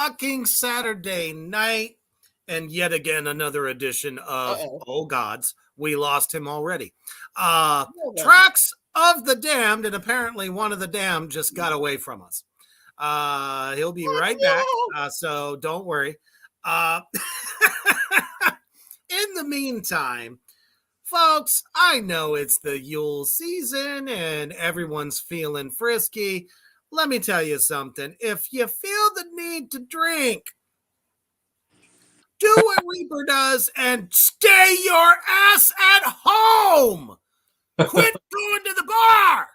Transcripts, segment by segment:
fucking Saturday night, and yet again another edition of Oh Gods, we lost him already. Tracks of the Damned, and apparently one of the Damned just got away from us. He'll be right back, so don't worry. In the meantime, folks, I know it's the Yule season and everyone's feeling frisky. Let me tell you something. If you feel the need to drink, do what Reaper does and stay your ass at home. Quit going to the bar.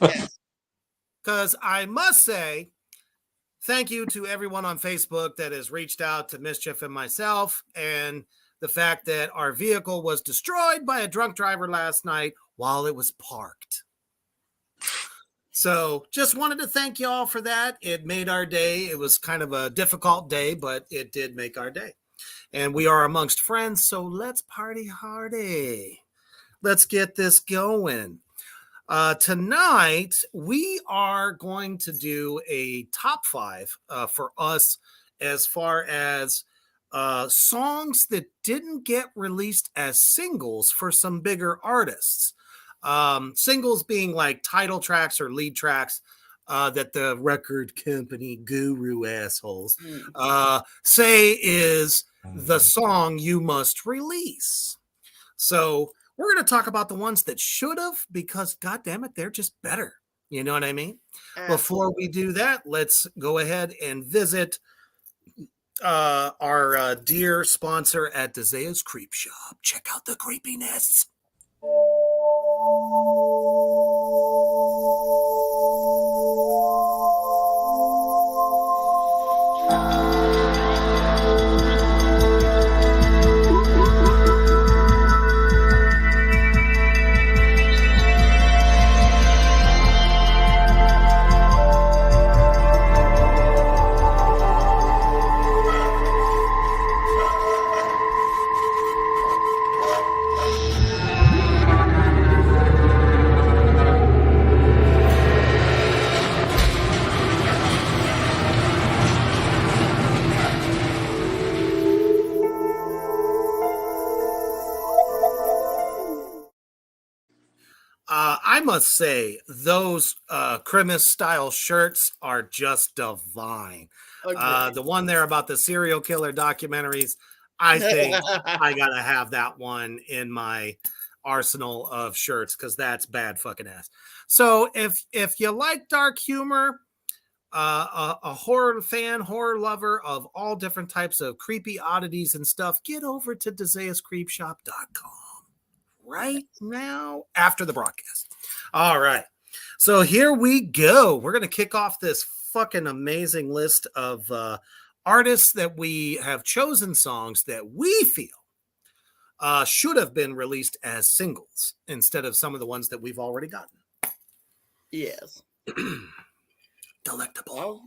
Yes. Because I must say, thank you to everyone on Facebook that has reached out to Mischief and myself, and the fact that our vehicle was destroyed by a drunk driver last night while it was parked. So just wanted to thank you all for that. It made our day. It was kind of a difficult day, but it did make our day. And we are amongst friends, so let's party hardy. Let's get this going. Tonight, we are going to do a top 5 for us as far as songs that didn't get released as singles for some bigger artists. Singles being like title tracks or lead tracks that the record company guru assholes say is the song you must release. So we're going to talk about the ones that should have, because goddammit, they're just better. You know what I mean? Before we do that, let's go ahead and visit our dear sponsor at Dezea's Creep Shop. Check out the creepiness. I must say, those Christmas style shirts are just divine. The one there about the serial killer documentaries, I think I gotta have that one in my arsenal of shirts, because that's bad fucking ass. So if you like dark humor, a horror fan, horror lover of all different types of creepy oddities and stuff, get over to DezeaSCreepShop.com right now after the broadcast. All right. So here we go. We're going to kick off this fucking amazing list of artists that we have chosen, songs that we feel should have been released as singles instead of some of the ones that we've already gotten. Yes. Delectable.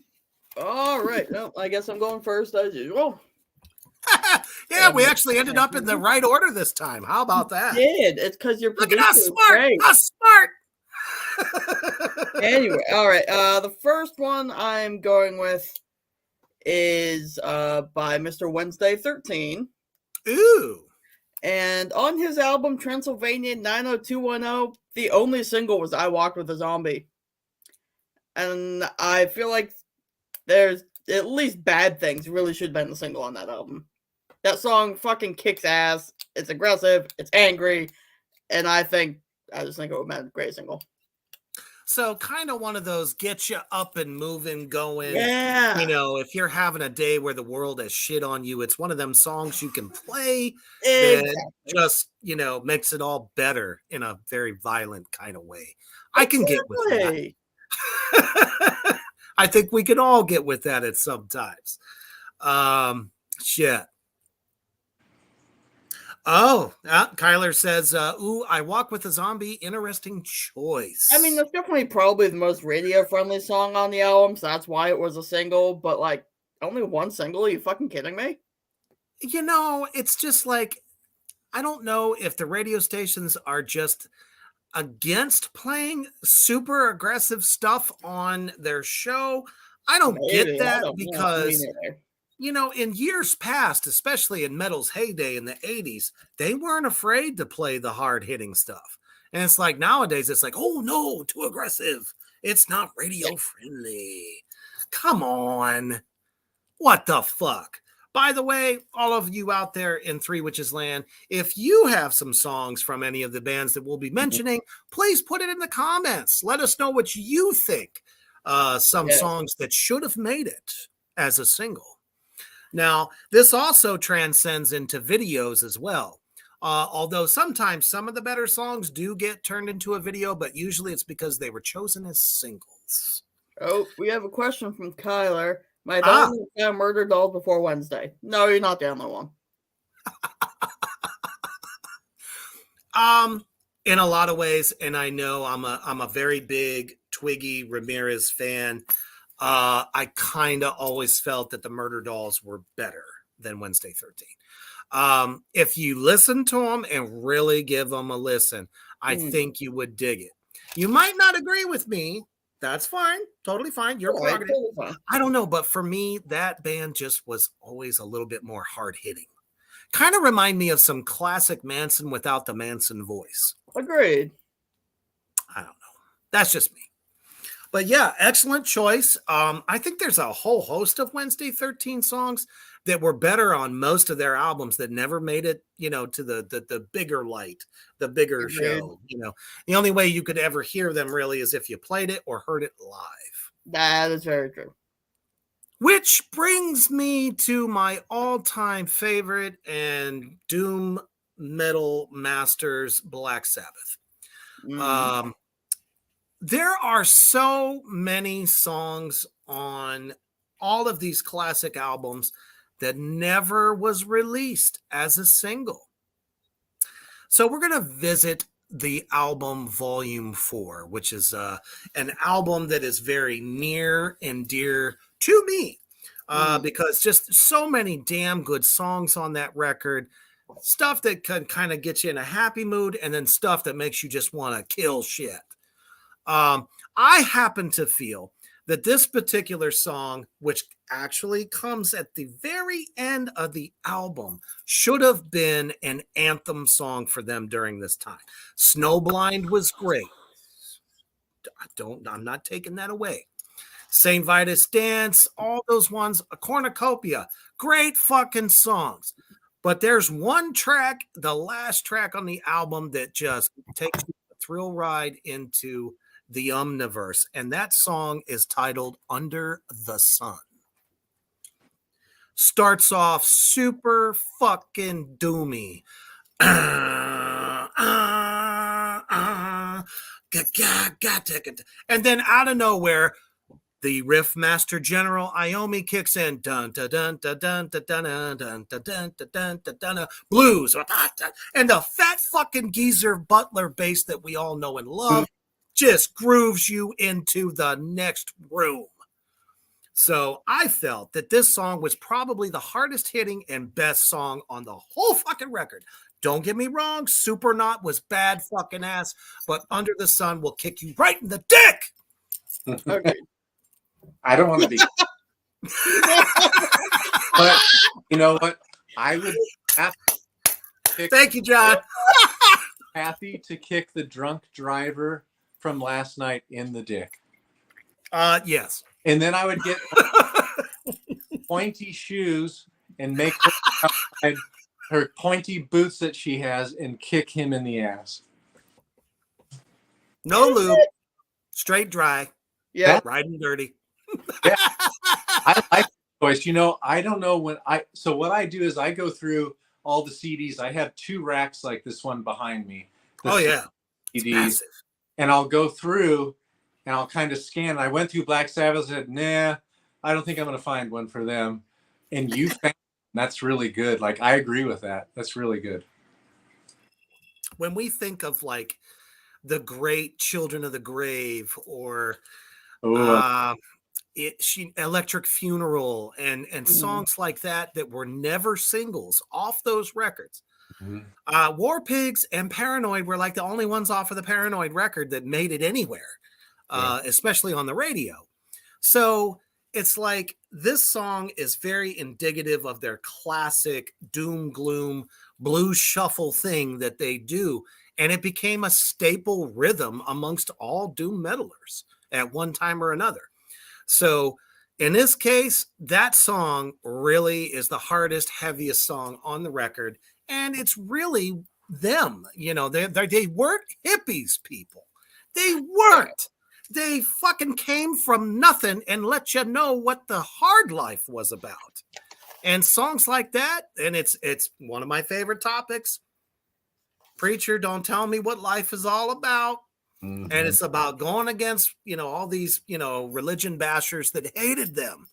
All right. Well, I guess I'm going first as usual. Yeah, we actually ended up in the right order this time. How about that? Did. It's because you're look at us smart. Us smart. Anyway, all right. The first one I'm going with is by Mr. Wednesday 13. Ooh. And on his album Transylvania 90210, the only single was I Walked with a Zombie. And I feel like there's at least Bad Things really should have been the single on that album. That song fucking kicks ass. It's aggressive. It's angry. And I just think it would have been a great single. So kind of one of those get you up and moving, going. Yeah. You know, if you're having a day where the world has shit on you, it's one of them songs you can play that just, makes it all better in a very violent kind of way. I can get with that. I think we can all get with that at some times. Shit. Oh, Kyler says, ooh, I Walk with a Zombie. Interesting choice. I mean, that's definitely probably the most radio-friendly song on the album, so that's why it was a single, but, only one single? Are you fucking kidding me? It's just I don't know if the radio stations are just against playing super aggressive stuff on their show. I don't get Maybe, I that don't know. Me because, neither. in years past, especially in metal's heyday in the 80s, they weren't afraid to play the hard hitting stuff. And it's like nowadays, it's like, oh no, too aggressive. It's not radio friendly. Come on. What the fuck? By the way, all of you out there in Three Witches Land, if you have some songs from any of the bands that we'll be mentioning, please put it in the comments. Let us know what you think. Some Yes. songs that should have made it as a single. Now, this also transcends into videos as well. Although sometimes some of the better songs do get turned into a video, but usually it's because they were chosen as singles. Oh, we have a question from Kyler. My daughter found Murder Dolls before Wednesday. No, you're not the only one. In a lot of ways, and I know I'm a very big Twiggy Ramirez fan. I kind of always felt that the Murder Dolls were better than Wednesday 13. If you listen to them and really give them a listen, I think you would dig it. You might not agree with me. That's fine. Totally fine. Your prerogative. Totally fine. I don't know, but for me, that band just was always a little bit more hard hitting. Kind of remind me of some classic Manson without the Manson voice. Agreed. I don't know. That's just me. But yeah, excellent choice. I think there's a whole host of Wednesday 13 songs that were better on most of their albums that never made it, to the bigger light, the bigger show. The only way you could ever hear them really is if you played it or heard it live. That is very true. Which brings me to my all-time favorite and doom metal masters, Black Sabbath. There are so many songs on all of these classic albums that never was released as a single. So we're going to visit the album Volume 4, which is an album that is very near and dear to me because just so many damn good songs on that record, stuff that can kind of get you in a happy mood, and then stuff that makes you just want to kill shit. I happen to feel that this particular song, which actually comes at the very end of the album, should have been an anthem song for them during this time. Snowblind was great. I'm not taking that away. St. Vitus Dance, all those ones, a Cornucopia, great fucking songs. But there's one track, the last track on the album, that just takes you a thrill ride into the Omniverse, and that song is titled Under the Sun. Starts off super fucking doomy. And then out of nowhere, the riff master General Iommi kicks in, dun dun dun dun dun dun dun dun dun dun dun dun blues, and the fat fucking geezer Butler bass that we all know and love just grooves you into the next room. So I felt that this song was probably the hardest hitting and best song on the whole fucking record. Don't get me wrong, Supernaut was bad fucking ass, but Under the Sun will kick you right in the dick. Okay. I don't want to be. But you know what? I would have to Thank you, John. Happy to kick the drunk driver from last night in the dick. Yes. And then I would get pointy shoes and make her pointy boots that she has and kick him in the ass. No lube, straight dry. Yeah, riding dirty. Yeah. I like the choice. I don't know so what I do is I go through all the CDs. I have 2 racks like this one behind me. Oh yeah. CDs. And I'll go through and I'll kind of scan. I went through Black Sabbath and said, nah, I don't think I'm going to find one for them. And you found that's really good. Like, I agree with that. That's really good. When we think of like the great Children of the Grave or Electric Funeral and songs like that were never singles off those records. War Pigs and Paranoid were like the only ones off of the Paranoid record that made it anywhere, especially on the radio. So it's like this song is very indicative of their classic doom gloom blues shuffle thing that they do. And it became a staple rhythm amongst all doom metalers at one time or another. So in this case, that song really is the hardest, heaviest song on the record. And it's really them. You know, they weren't hippies, people. They weren't. They fucking came from nothing and let you know what the hard life was about. And songs like that, and it's one of my favorite topics. Preacher, don't tell me what life is all about. Mm-hmm. And it's about going against, you know, all these, you know, religion bashers that hated them.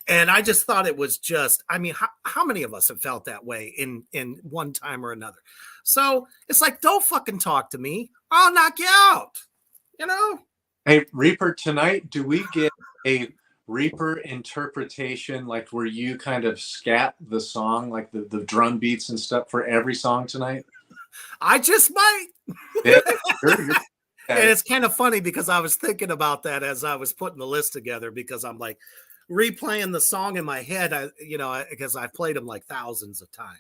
And I just thought it was just, I mean, how many of us have felt that way in one time or another? So it's like, don't fucking talk to me. I'll knock you out, you know? Hey, Reaper, tonight, do we get a Reaper interpretation, like where you kind of scat the song, like the drum beats and stuff for every song tonight? I just might. Yeah, sure. And it's kind of funny because I was thinking about that as I was putting the list together, because I'm like replaying the song in my head, because I've played them like thousands of times.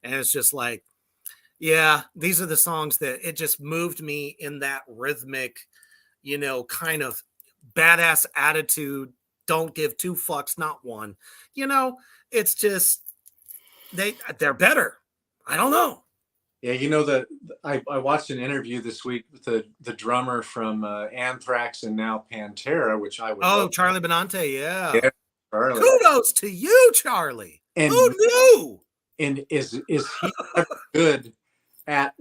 And it's just like, yeah, these are the songs that it just moved me in that rhythmic, you know, kind of badass attitude. Don't give two fucks, not one. You know, it's just they're better. I don't know. Yeah, you know, I watched an interview this week with the drummer from Anthrax and now Pantera, which I would love. Charlie Benante, yeah, Charlie. Kudos to you, Charlie. And who knew? And is he ever good at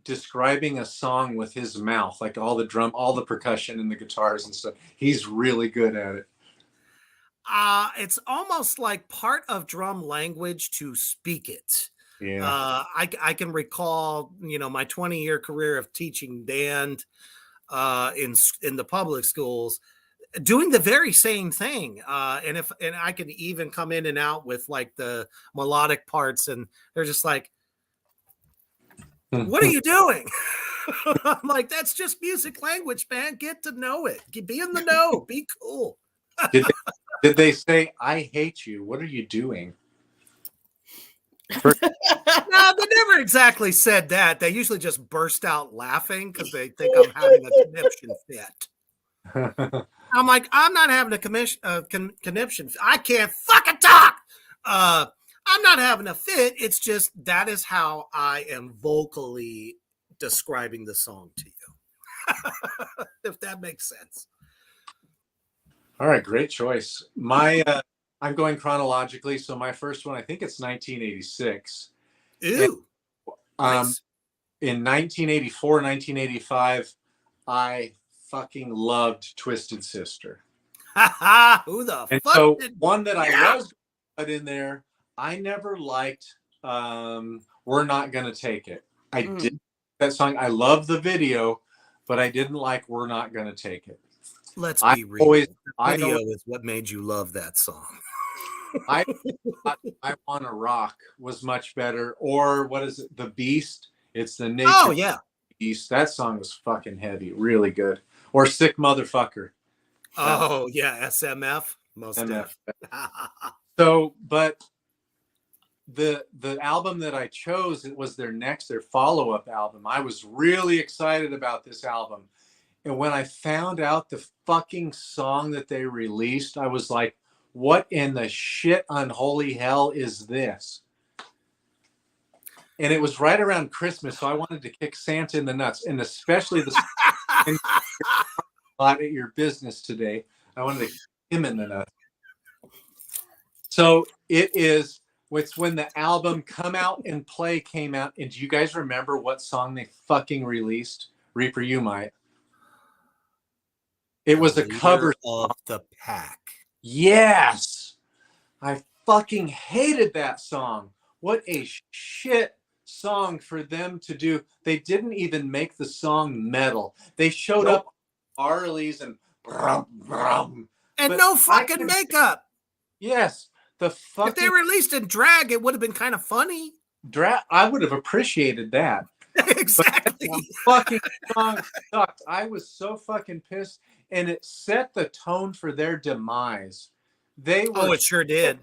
describing a song with his mouth, like all the percussion and the guitars and stuff? He's really good at it. It's almost like part of drum language to speak it. Yeah. I can recall, you know, my 20-year career of teaching band in the public schools, doing the very same thing. And I can even come in and out with like the melodic parts, and they're just like, what are you doing? I'm like, that's just music language, man. Get to know it. Be in the know. Be cool. Did they say, I hate you? What are you doing? No, they never exactly said that. They usually just burst out laughing because they think I'm having a conniption fit. I'm like, I'm not having a conniption. I can't fucking talk. I'm not having a fit. It's just that is how I am vocally describing the song to you, if that makes sense. All right, great choice. I'm going chronologically, so my first one, I think it's 1986. Ooh. Nice. In 1984, 1985, I fucking loved Twisted Sister. Who the and fuck? So one that I was put in there, I never liked We're Not Gonna Take It. I did that song. I love the video, but I didn't like We're Not Gonna Take It. Let's be real. The video is what made you love that song. I Wanna Rock was much better. Or what is it? The Beast. It's the nature. Oh yeah. Beast. That song was fucking heavy. Really good. Or Sick Motherfucker. Oh yeah, SMF. Most MF. So, but the album that I chose, it was their follow-up album. I was really excited about this album. And when I found out the fucking song that they released, I was like, what in the shit unholy hell is this? And it was right around Christmas, so I wanted to kick Santa in the nuts, and especially the lot at your business today. I wanted to kick him in the nuts. So it's when the album Come Out and Play came out. And do you guys remember what song they fucking released? Reaper, you might. It was a cover of the Pack. Yes. I fucking hated that song. What a shit song for them to do. They didn't even make the song metal. They showed up Harleys and brum, brum. And no fucking makeup. Yes. If they released in drag, it would have been kind of funny. I would have appreciated that. Exactly. But fucking song sucked. I was so fucking pissed. and it set the tone for their demise. They were Oh, it sure did.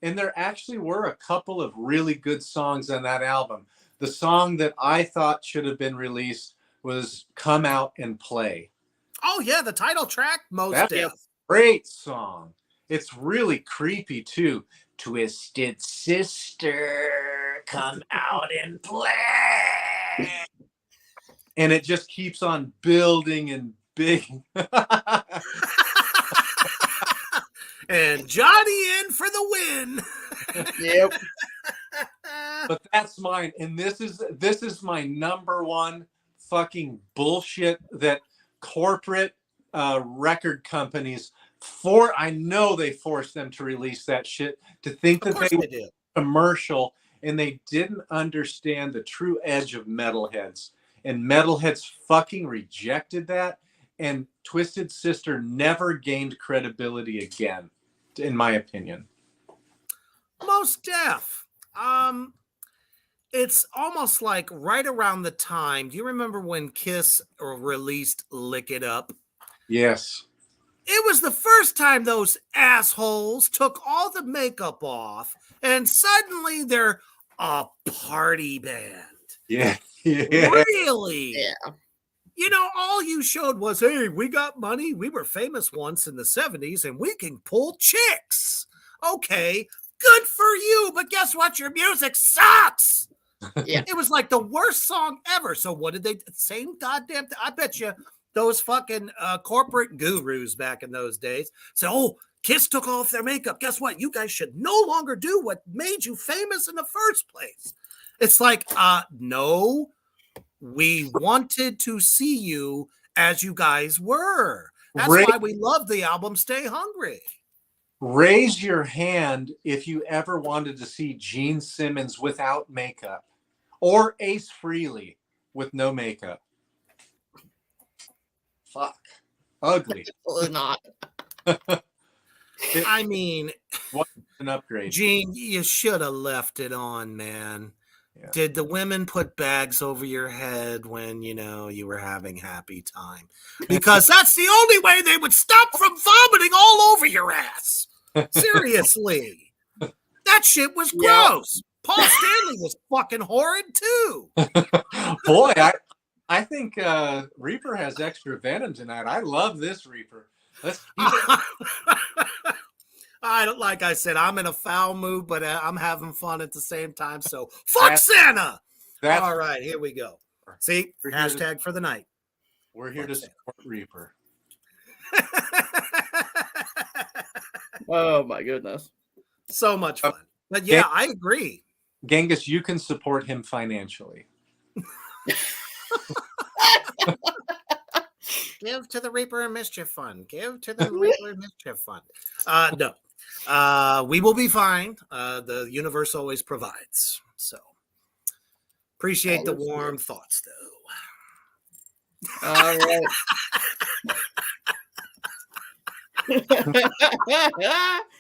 and there actually were a couple of really good songs on that album. The song that I thought should have been released was Come Out and Play. Oh yeah, the title track, Most That's Def. a great song. It's really creepy too. Twisted Sister, come out and play. And it just keeps on building and big. And Johnny in for the win. Yep. But that's mine. And this is my number one fucking bullshit that corporate record companies I know they forced them to release that shit to think that they were did. commercial, and they didn't understand the true edge of metalheads. And metalheads fucking rejected that, and Twisted Sister never gained credibility again, in my opinion. Most Def. It's almost like right around the time. Do you remember when Kiss released Lick It Up? Yes. It was the first time those assholes took all the makeup off, and suddenly they're a party band. Yeah. Really? Yeah. You know, all you showed was, hey, we got money. We were famous once in the 70s, and we can pull chicks. Okay, good for you, but guess what? Your music sucks. Yeah. It was like the worst song ever. So what did they, same goddamn thing. I bet you those fucking corporate gurus back in those days said, oh, Kiss took off their makeup. Guess what? You guys should no longer do what made you famous in the first place. It's like, no, we wanted to see you as you guys were. That's why we love the album Stay Hungry. Raise your hand if you ever wanted to see Gene Simmons without makeup, or Ace Frehley with no makeup. Fuck. Ugly. Absolutely not. I mean, what an upgrade. Gene, you should have left it on, man. Yeah. Did the women put bags over your head when, you know, you were having happy time? Because that's the only way they would stop from vomiting all over your ass. Seriously. That shit was gross. Paul Stanley was fucking horrid too. Boy, I think Reaper has extra venom tonight. I love this Reaper. Let's keep it. I don't, like I said, I'm in a foul mood, but I'm having fun at the same time. So fuck Santa. All right, here we go. See, hashtag for the night. We're here to support Reaper. Oh my goodness. So much fun. But yeah, I agree. Genghis, you can support him financially. Give to the Reaper and Mischief Fund. Give to the Reaper and Mischief Fund. No. We will be fine. The universe always provides. So appreciate the warm thoughts, though. All right.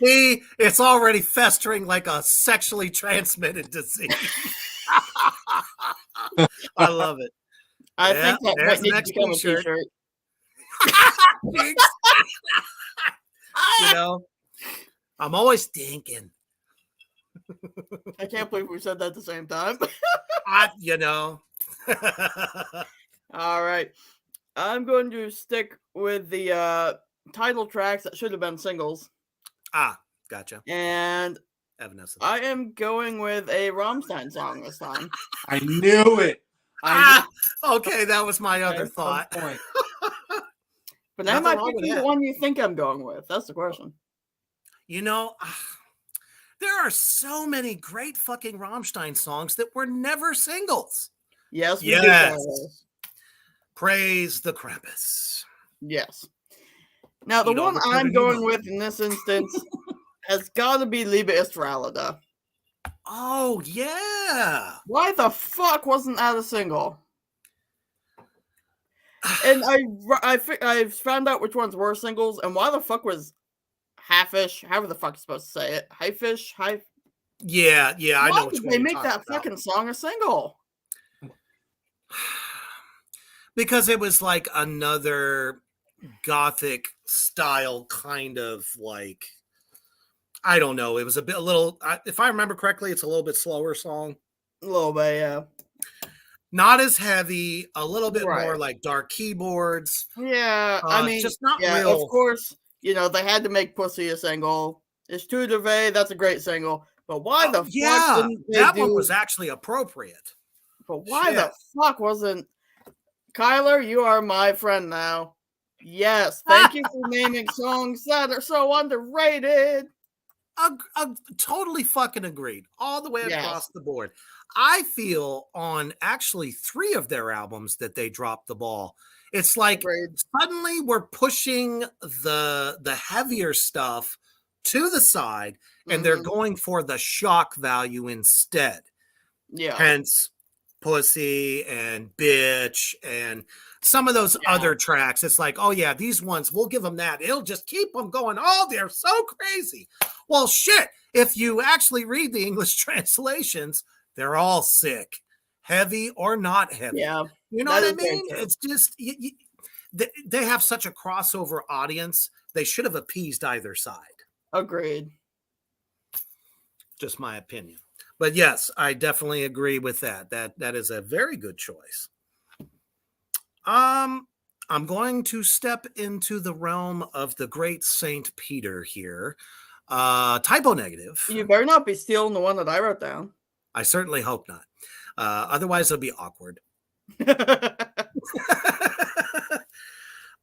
See, it's already festering like a sexually transmitted disease. I love it. I think that might need to become a t-shirt. You know, I'm always thinking. I can't believe we said that at the same time. You know. All right. I'm going to stick with the title tracks that should have been singles. Gotcha. And I am going with a Rammstein song this time. I knew it. Okay, that was my other thought. But that might be the one you think I'm going with. That's the question. You know, there are so many great fucking Rammstein songs that were never singles. Yes. Praise the Krampus. Yes. Now, the one I'm going with in this instance has got to be Liebe ist für alle da. Oh, yeah. Why the fuck wasn't that a single? And I found out which ones were singles, and why the fuck was Halfish, however the fuck you're supposed to say it, Highfish, Yeah, I know. Why did they make that fucking song a single? Because it was like another gothic style kind of like, I don't know. It was a little, if I remember correctly, it's a little bit slower song. A little bit, yeah. Not as heavy, a little bit Right. more like dark keyboards. Yeah, I mean, Just not yeah, real. of course, they had to make Pussy a single. It's True de Vey, that's a great single. But why the fuck didn't they that do... one was actually appropriate. But why the fuck wasn't... Kyler, you are my friend now. Yes, thank you for naming songs that are so underrated. Totally fucking agreed. All the way across the board. I feel on actually 3 of their albums that they dropped the ball. It's like suddenly we're pushing the heavier stuff to the side, and they're going for the shock value instead. Yeah. Hence Pussy and Bitch and some of those other tracks. It's like, oh yeah, these ones, we'll give them that. It'll just keep them going. Oh, they're so crazy. Well, shit, if you actually read the English translations, they're all sick, heavy or not heavy. Yeah. You know what I mean? It's just, they have such a crossover audience. They should have appeased either side. Agreed. Just my opinion. But yes, I definitely agree with that. That is a very good choice. I'm going to step into the realm of the great Saint Peter here. Typo negative. You better not be stealing the one that I wrote down. I certainly hope not. Otherwise, it'll be awkward.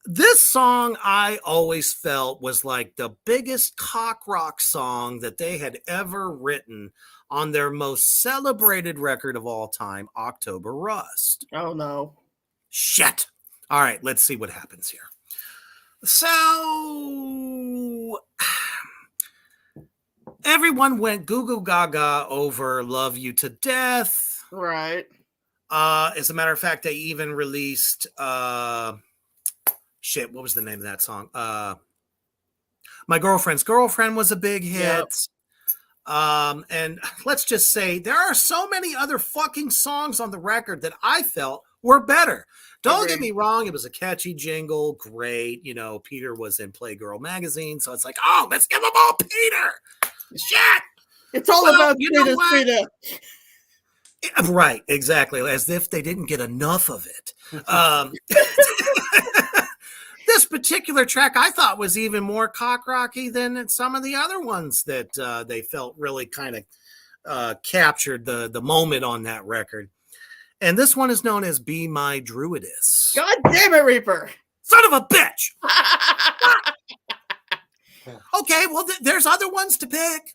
This song I always felt was like the biggest cock rock song that they had ever written on their most celebrated record of all time, October Rust. Oh, no. Shit. All right, let's see what happens here. So everyone went goo goo gaga over Love You to Death. Right. As a matter of fact, they even released shit, what was the name of that song? My Girlfriend's Girlfriend was a big hit. Yep. And let's just say there are so many other fucking songs on the record that I felt were better. Don't get me wrong, it was a catchy jingle, great. Peter was in Playgirl magazine, so it's like, oh, let's give them all Peter. Shit. It's all about Peter. Right, exactly. As if they didn't get enough of it. This particular track I thought was even more cock rocky than some of the other ones that they felt really kind of captured the moment on that record. And this one is known as Be My Druidess. God damn it, Reaper. Son of a bitch. Okay, well, there's other ones to pick.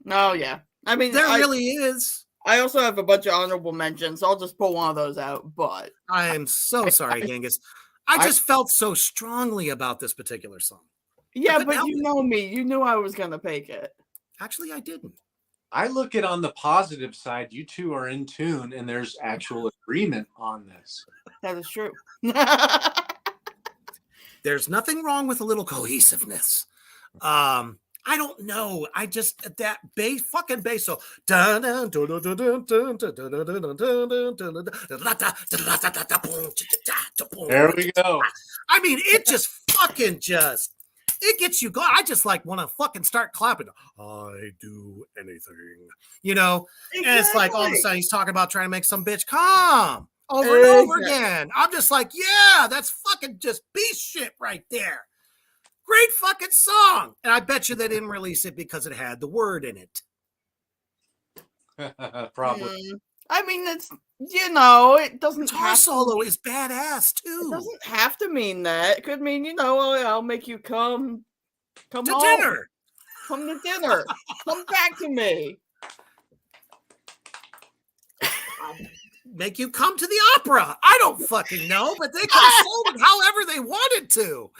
Oh, yeah. I mean, there really is. I also have a bunch of honorable mentions. So I'll just pull one of those out, but I am so sorry, Genghis. I just felt so strongly about this particular song. Yeah, but you know me. You knew I was going to pick it. Actually, I didn't. I look at on the positive side, you two are in tune and there's actual agreement on this. That is true. There's nothing wrong with a little cohesiveness. I don't know. I just that fucking bass. So there we go. I mean, it just fucking it gets you going. I just like want to fucking start clapping. I do anything, Exactly. And it's like all of a sudden he's talking about trying to make some bitch calm over and over again. I'm just like, yeah, that's fucking just beast shit right there. Great fucking song. And I bet you they didn't release it because it had the word in it. Probably. I mean, it's, it doesn't Guitar solo is badass too. It doesn't have to mean that. It could mean, I'll make you come to dinner. Come to dinner. Come back to me. Make you come to the opera. I don't fucking know, but they could have sold it however they wanted to.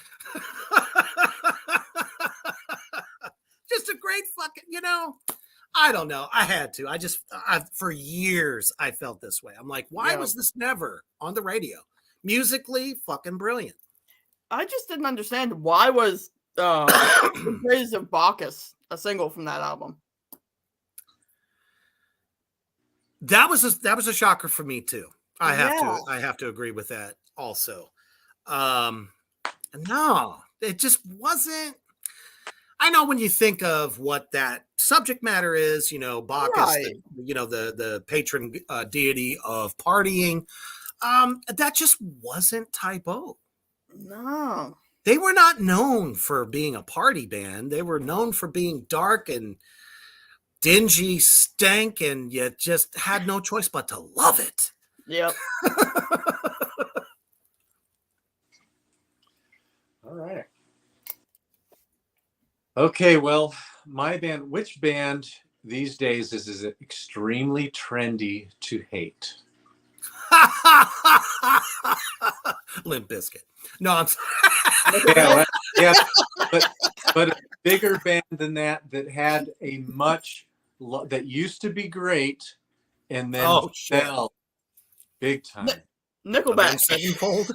Just a great fucking, I don't know. I had to. For years, I felt this way. I'm like, why was this never on the radio? Musically, fucking brilliant. I just didn't understand why was The Praise of Bacchus a single from that album. That was a shocker for me too. I have to agree with that also. No, it just wasn't. I know when you think of what that subject matter is, Bach is Right. the patron deity of partying. That just wasn't Type O. No. They were not known for being a party band. They were known for being dark and dingy, stank, and you just had no choice but to love it. Yep. All right. Okay, well, my band, which band these days is extremely trendy to hate? Limp Bizkit. No, I'm sorry. Yeah, but a bigger band than that had a that used to be great and then fell big time. Nickelback. Avenged Sevenfold.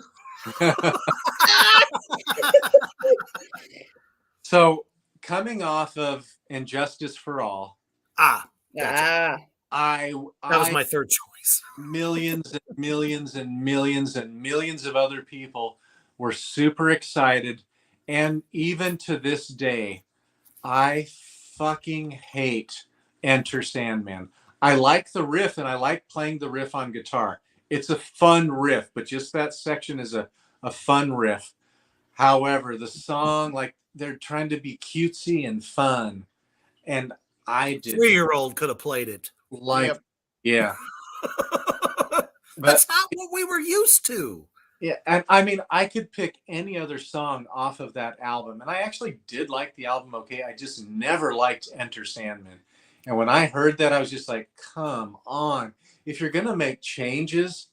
So coming off of Injustice for All, gotcha. Ah. that was my third choice. Millions and millions and millions and millions of other people were super excited. And even to this day, I fucking hate Enter Sandman. I like the riff and I like playing the riff on guitar. It's a fun riff, but just that section is a fun riff. However, the song, like they're trying to be cutesy and fun. And I did. 3-year-old could have played it. Yeah. That's not what we were used to. Yeah, and I mean, I could pick any other song off of that album, and I actually did like the album okay. I just never liked Enter Sandman. And when I heard that, I was just like, come on. If you're going to make changes,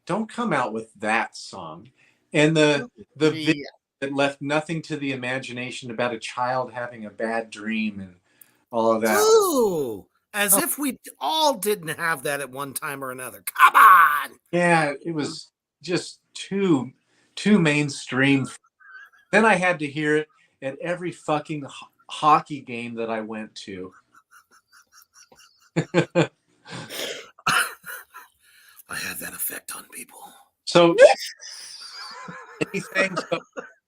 don't come out with that song. And the video that left nothing to the imagination about a child having a bad dream and all of that. Ooh, as if we all didn't have that at one time or another. Come on. Yeah, it was just too mainstream. Then I had to hear it at every fucking hockey game that I went to. I have that effect on people. So anything,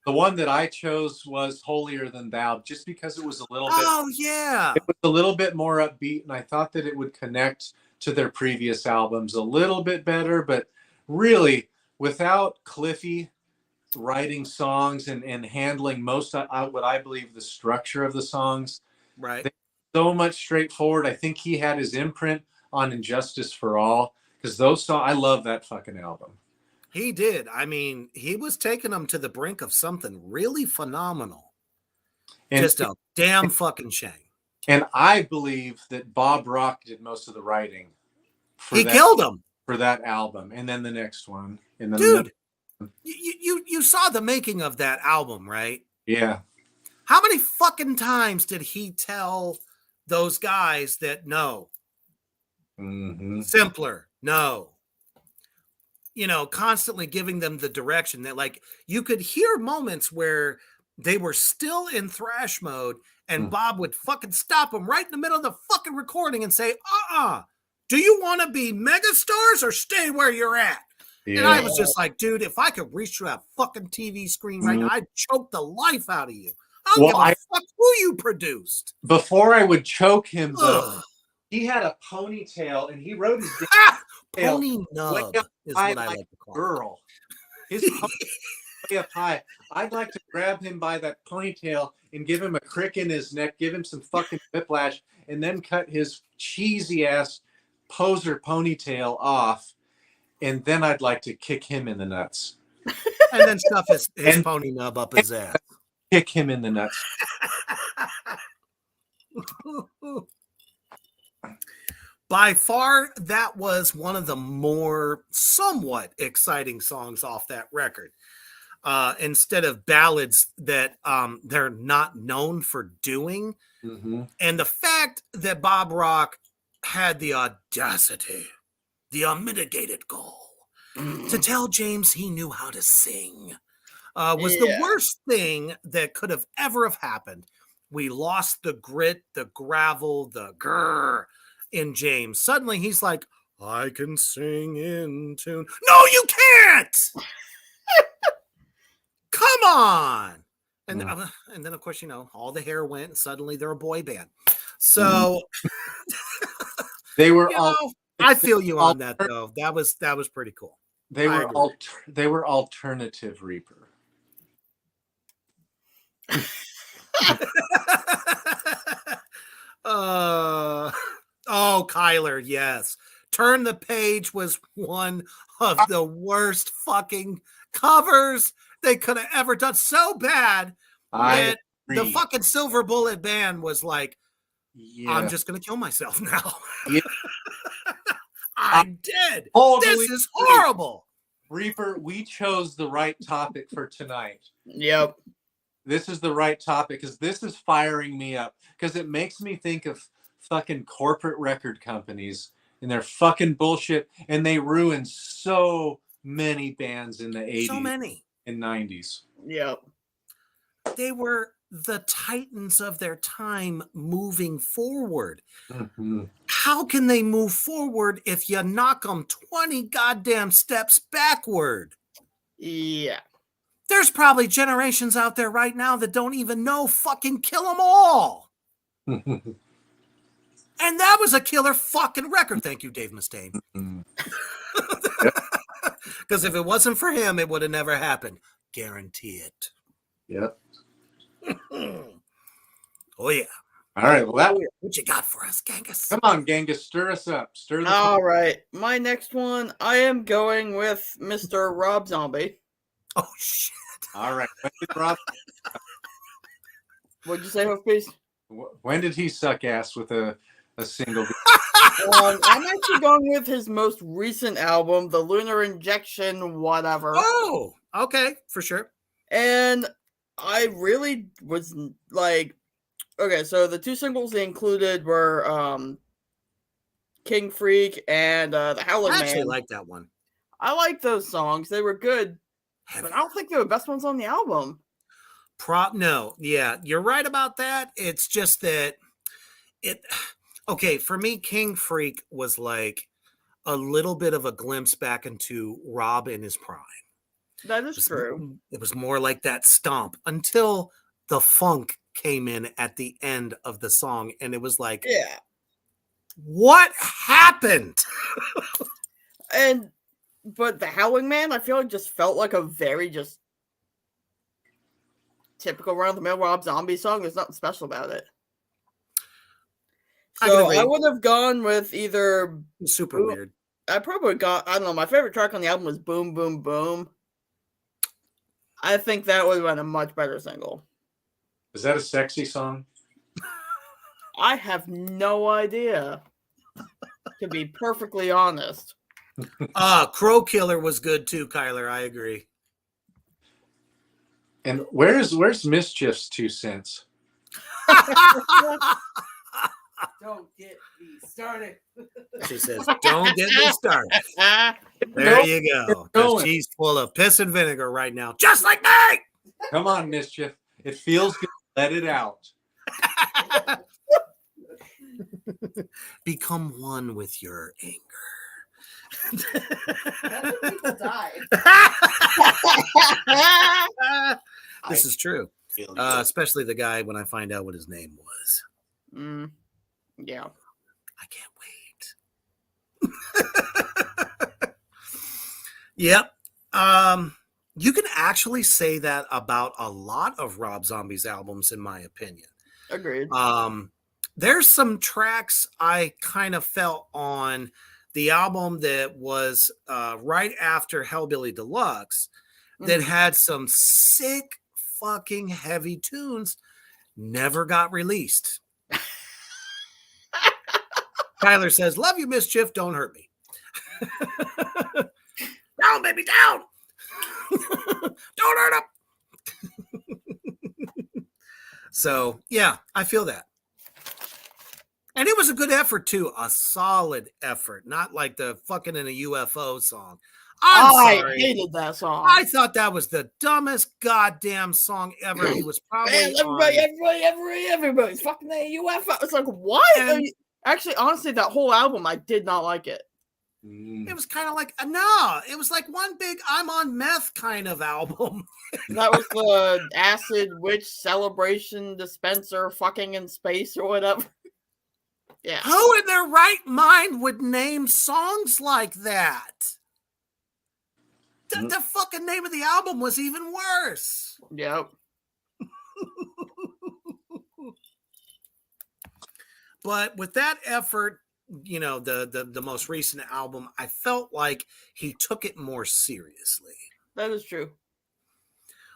the one that I chose was Holier Than Thou, just because it was a little bit. Oh yeah, it was a little bit more upbeat, and I thought that it would connect to their previous albums a little bit better. But really, without Cliffy writing songs and handling most of what I believe the structure of the songs, right? So much straightforward. I think he had his imprint on Injustice for All, because those songs, I love that fucking album. He did. I mean, he was taking them to the brink of something really phenomenal. And just a damn fucking shame. And I believe that Bob Rock did most of the writing. He killed him for that album, and then the next one. And then dude, you saw the making of that album, right? Yeah. How many fucking times did he tell those guys that no, simpler, no? Constantly giving them the direction that, like, you could hear moments where they were still in thrash mode and Bob would fucking stop them right in the middle of the fucking recording and say, do you want to be megastars or stay where you're at? Yeah. And I was just like, dude, if I could reach through that fucking TV screen right now, I'd choke the life out of you. I don't give a fuck who you produced. Before I would choke him, though, he had a ponytail and he wrote his pony nub is what I like to call girl. His way up high. I'd like to grab him by that ponytail and give him a crick in his neck, give him some fucking whiplash, and then cut his cheesy ass poser ponytail off. And then I'd like to kick him in the nuts. And then stuff his pony nub up his ass. Kick him in the nuts. By far, that was one of the more somewhat exciting songs off that record. Instead of ballads that they're not known for doing. And the fact that Bob Rock had the audacity, the unmitigated goal to tell James he knew how to sing was the worst thing that could have ever have happened. We lost the grit, the gravel, the grrr in James. Suddenly he's like, I can sing in tune. No, you can't! Come on. And, Mm. and then, of course, all the hair went and suddenly they're a boy band. So, They were I feel you on that, alter- though. That was pretty cool. they I were agree. they were alternative Reaper. Oh, Kyler, yes. Turn the Page was one of the worst fucking covers they could have ever done. So bad I that the agree. fucking Silver Bullet band was like, I'm Yeah. just going to kill myself now. Yeah. I'm dead. Totally This is agree. horrible. Reaper, we chose the right topic for tonight. Yep. This is the right topic because this is firing me up because it makes me think of fucking corporate record companies and their fucking bullshit, and they ruined so many bands in the 80s So many. and 90s. Yep. They were the titans of their time moving forward. Mm-hmm. How can they move forward if you knock them 20 goddamn steps backward? Yeah. There's probably generations out there right now that don't even know fucking Kill 'Em All. And that was a killer fucking record. Thank you, Dave Mustaine. Because if it wasn't for him, it would have never happened. Guarantee it. Yep. Oh, yeah. All right. Well, What you got for us, Genghis? come on, Genghis, stir us up. Stir the All right. My next one, I am going with Mr. Rob Zombie. Oh, shit. All right. When did Rob? What'd you say, Hoofbeast? When did he suck ass with a single? I'm actually going with his most recent album, The Lunar Injection, whatever. Oh, okay, for sure. And I really was like, okay, so the two singles they included were King Freak and The Howling I actually Man. like that one. I like those songs. They were good, but I don't think they were the best ones on the album. No, yeah, you're right about that. It's just that okay, for me, King Freak was like a little bit of a glimpse back into Rob in his prime. That is true. It was more like that stomp until the funk came in at the end of the song, and it was like, Yeah. What happened? But The Howling Man, I feel like just felt like a very just typical run-of-the-mill Rob Zombie song. There's nothing special about it. So I would have gone with either super weird. I probably got, I don't know, my favorite track on the album was Boom Boom Boom. I think that would have been a much better single. Is that a sexy song? I have no idea, to be perfectly honest. Crow Killer was good too, Kyler. I agree. And where's Mischief's 2 cents? Don't get me started. She says, "Don't get me started." There Nope. you go. Going. She's full of piss and vinegar right now, just like me. Come on, Mischief. It feels good. Let it out. Become one with your anger. That's when people die. This is true. Especially the guy when I find out what his name was. Yeah. I can't wait. Yep. You can actually say that about a lot of Rob Zombie's albums, in my opinion. Agreed. There's some tracks I kind of felt on the album that was right after Hellbilly Deluxe that had some sick fucking heavy tunes, never got released. Tyler says, "Love you, Mischief. Don't hurt me." Down, baby, down. Don't hurt him. So, yeah, I feel that. And it was a good effort, too. A solid effort. Not like the fucking in a UFO song. I sorry. hated that song. I thought that was the dumbest goddamn song ever. He was probably Man, everybody's fucking a UFO. It's like, what? And- Actually, honestly, that whole album, I did not like it. It was kind of like no, it was like one big "I'm on meth" kind of album. That was the acid witch celebration dispenser fucking in space or whatever. Yeah. Who in their right mind would name songs like that? The fucking name of the album was even worse. Yep. But with that effort, you know, the most recent album, I felt like he took it more seriously. That is true.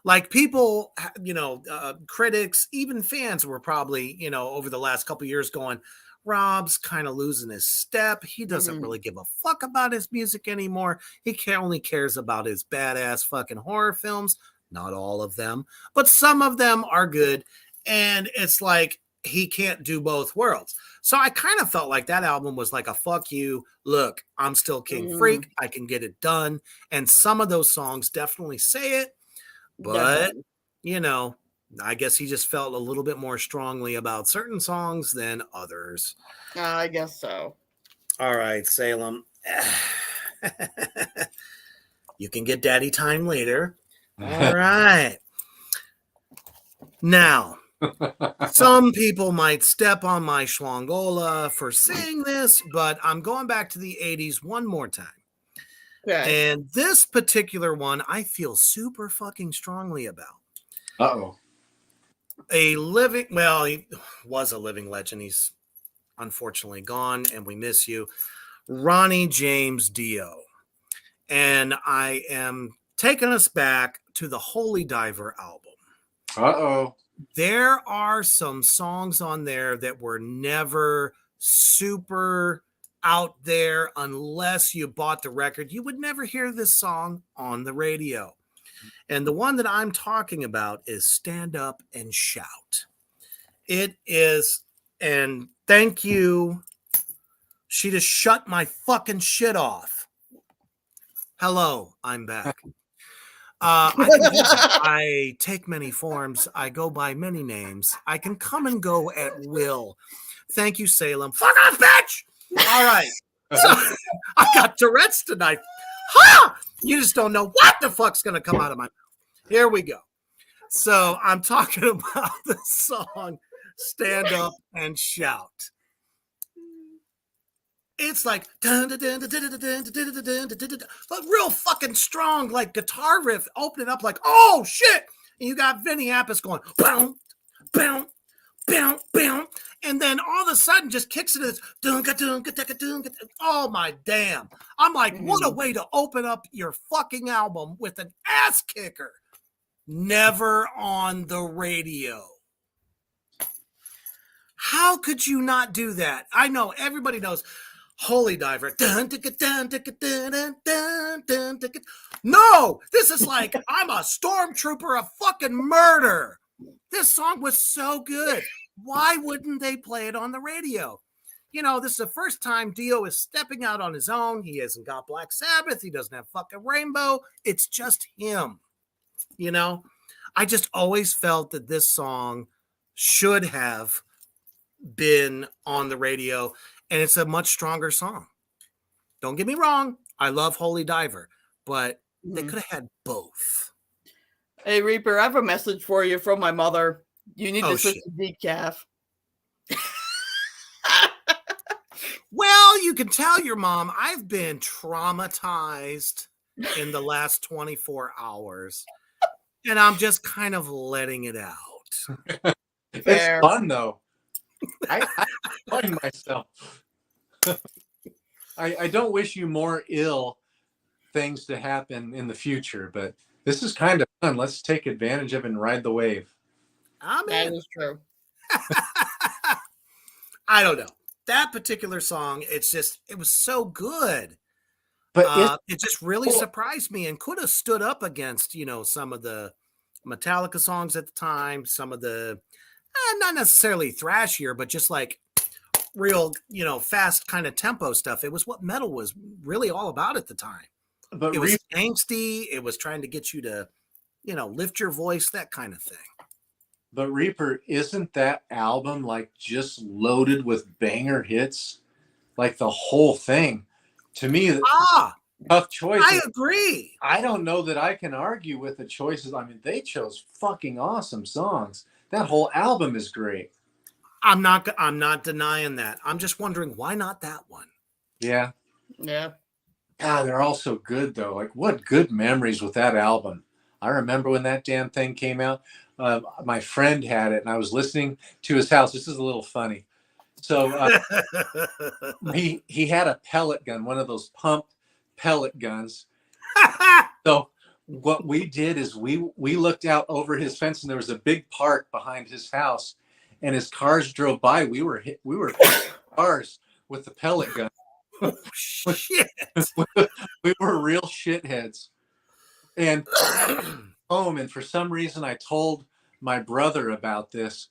Like people, you know, critics, even fans were probably, you know, over the last couple of years going, Rob's kind of losing his step. He doesn't really give a fuck about his music anymore. He only cares about his badass fucking horror films. Not all of them, but some of them are good. And it's like he can't do both worlds. So I kind of felt like that album was like a fuck you. Look, I'm still King Freak. I can get it done. And some of those songs definitely say it. But, you know, I guess he just felt a little bit more strongly about certain songs than others. I guess so. All right, Salem. You can get daddy time later. All right. Now, some people might step on my schwangola for saying this, but I'm going back to the 80s one more time. Okay. And this particular one, I feel super fucking strongly about. Uh-oh. He was a living legend. He's unfortunately gone, and we miss you. Ronnie James Dio. And I am taking us back to the Holy Diver album. Uh-oh. There are some songs on there that were never super out there unless you bought the record. You would never hear this song on the radio. And the one that I'm talking about is Stand Up and Shout. It is, and thank you. She just shut my fucking shit off. Hello, I'm back. I take many forms. I go by many names. I can come and go at will. Thank you, Salem. Fuck off, bitch! All right. So I got Tourette's tonight. Ha! You just don't know what the fuck's going to come out of my mouth. Here we go. So I'm talking about the song Stand Up and Shout. It's like real fucking strong, like guitar riff opening up like, oh shit. And you got Vinny Appice going, boom, boom, boom, boom. And then all of a sudden just kicks it as, oh my damn. I'm like, what a way to open up your fucking album with an ass kicker. Never on the radio. How could you not do that? I know everybody knows Holy Diver. No, this is like I'm a stormtrooper of fucking murder. This song was so good. Why wouldn't they play it on the radio? You know, this is the first time Dio is stepping out on his own. He hasn't got Black Sabbath. He doesn't have fucking Rainbow. It's just him. You know, I just always felt that this song should have been on the radio, and it's a much stronger song. Don't get me wrong. I love Holy Diver, but they could have had both. Hey, Reaper, I have a message for you from my mother. You need to switch to decaf. Well, you can tell your mom I've been traumatized in the last 24 hours, and I'm just kind of letting it out. It's fun, though. I enjoy myself. I don't wish you more ill things to happen in the future, but this is kind of fun. Let's take advantage of it and ride the wave. That is true. I don't know. That particular song, it was so good. But it just really surprised me and could have stood up against, you know, some of the Metallica songs at the time, some of the, not necessarily thrashier, but just like real, you know, fast kind of tempo stuff. It was what metal was really all about at the time. But it was angsty. It was trying to get you to, you know, lift your voice, that kind of thing. But Reaper, isn't that album like just loaded with banger hits? Like the whole thing. To me, Ah, tough choices. I agree. I don't know that I can argue with the choices. I mean, they chose fucking awesome songs. That whole album is great. I'm not denying that. I'm just wondering why not that one. Yeah. Yeah. God, they're all so good though. Like, what good memories with that album. I remember when that damn thing came out. My friend had it, and I was listening to his house. This is a little funny. So he had a pellet gun, one of those pump pellet guns. So what we did is we looked out over his fence, and there was a big park behind his house, and as cars drove by, we were cars with the pellet gun. Oh, shit. We were real shitheads. And home, and for some reason I told my brother about this,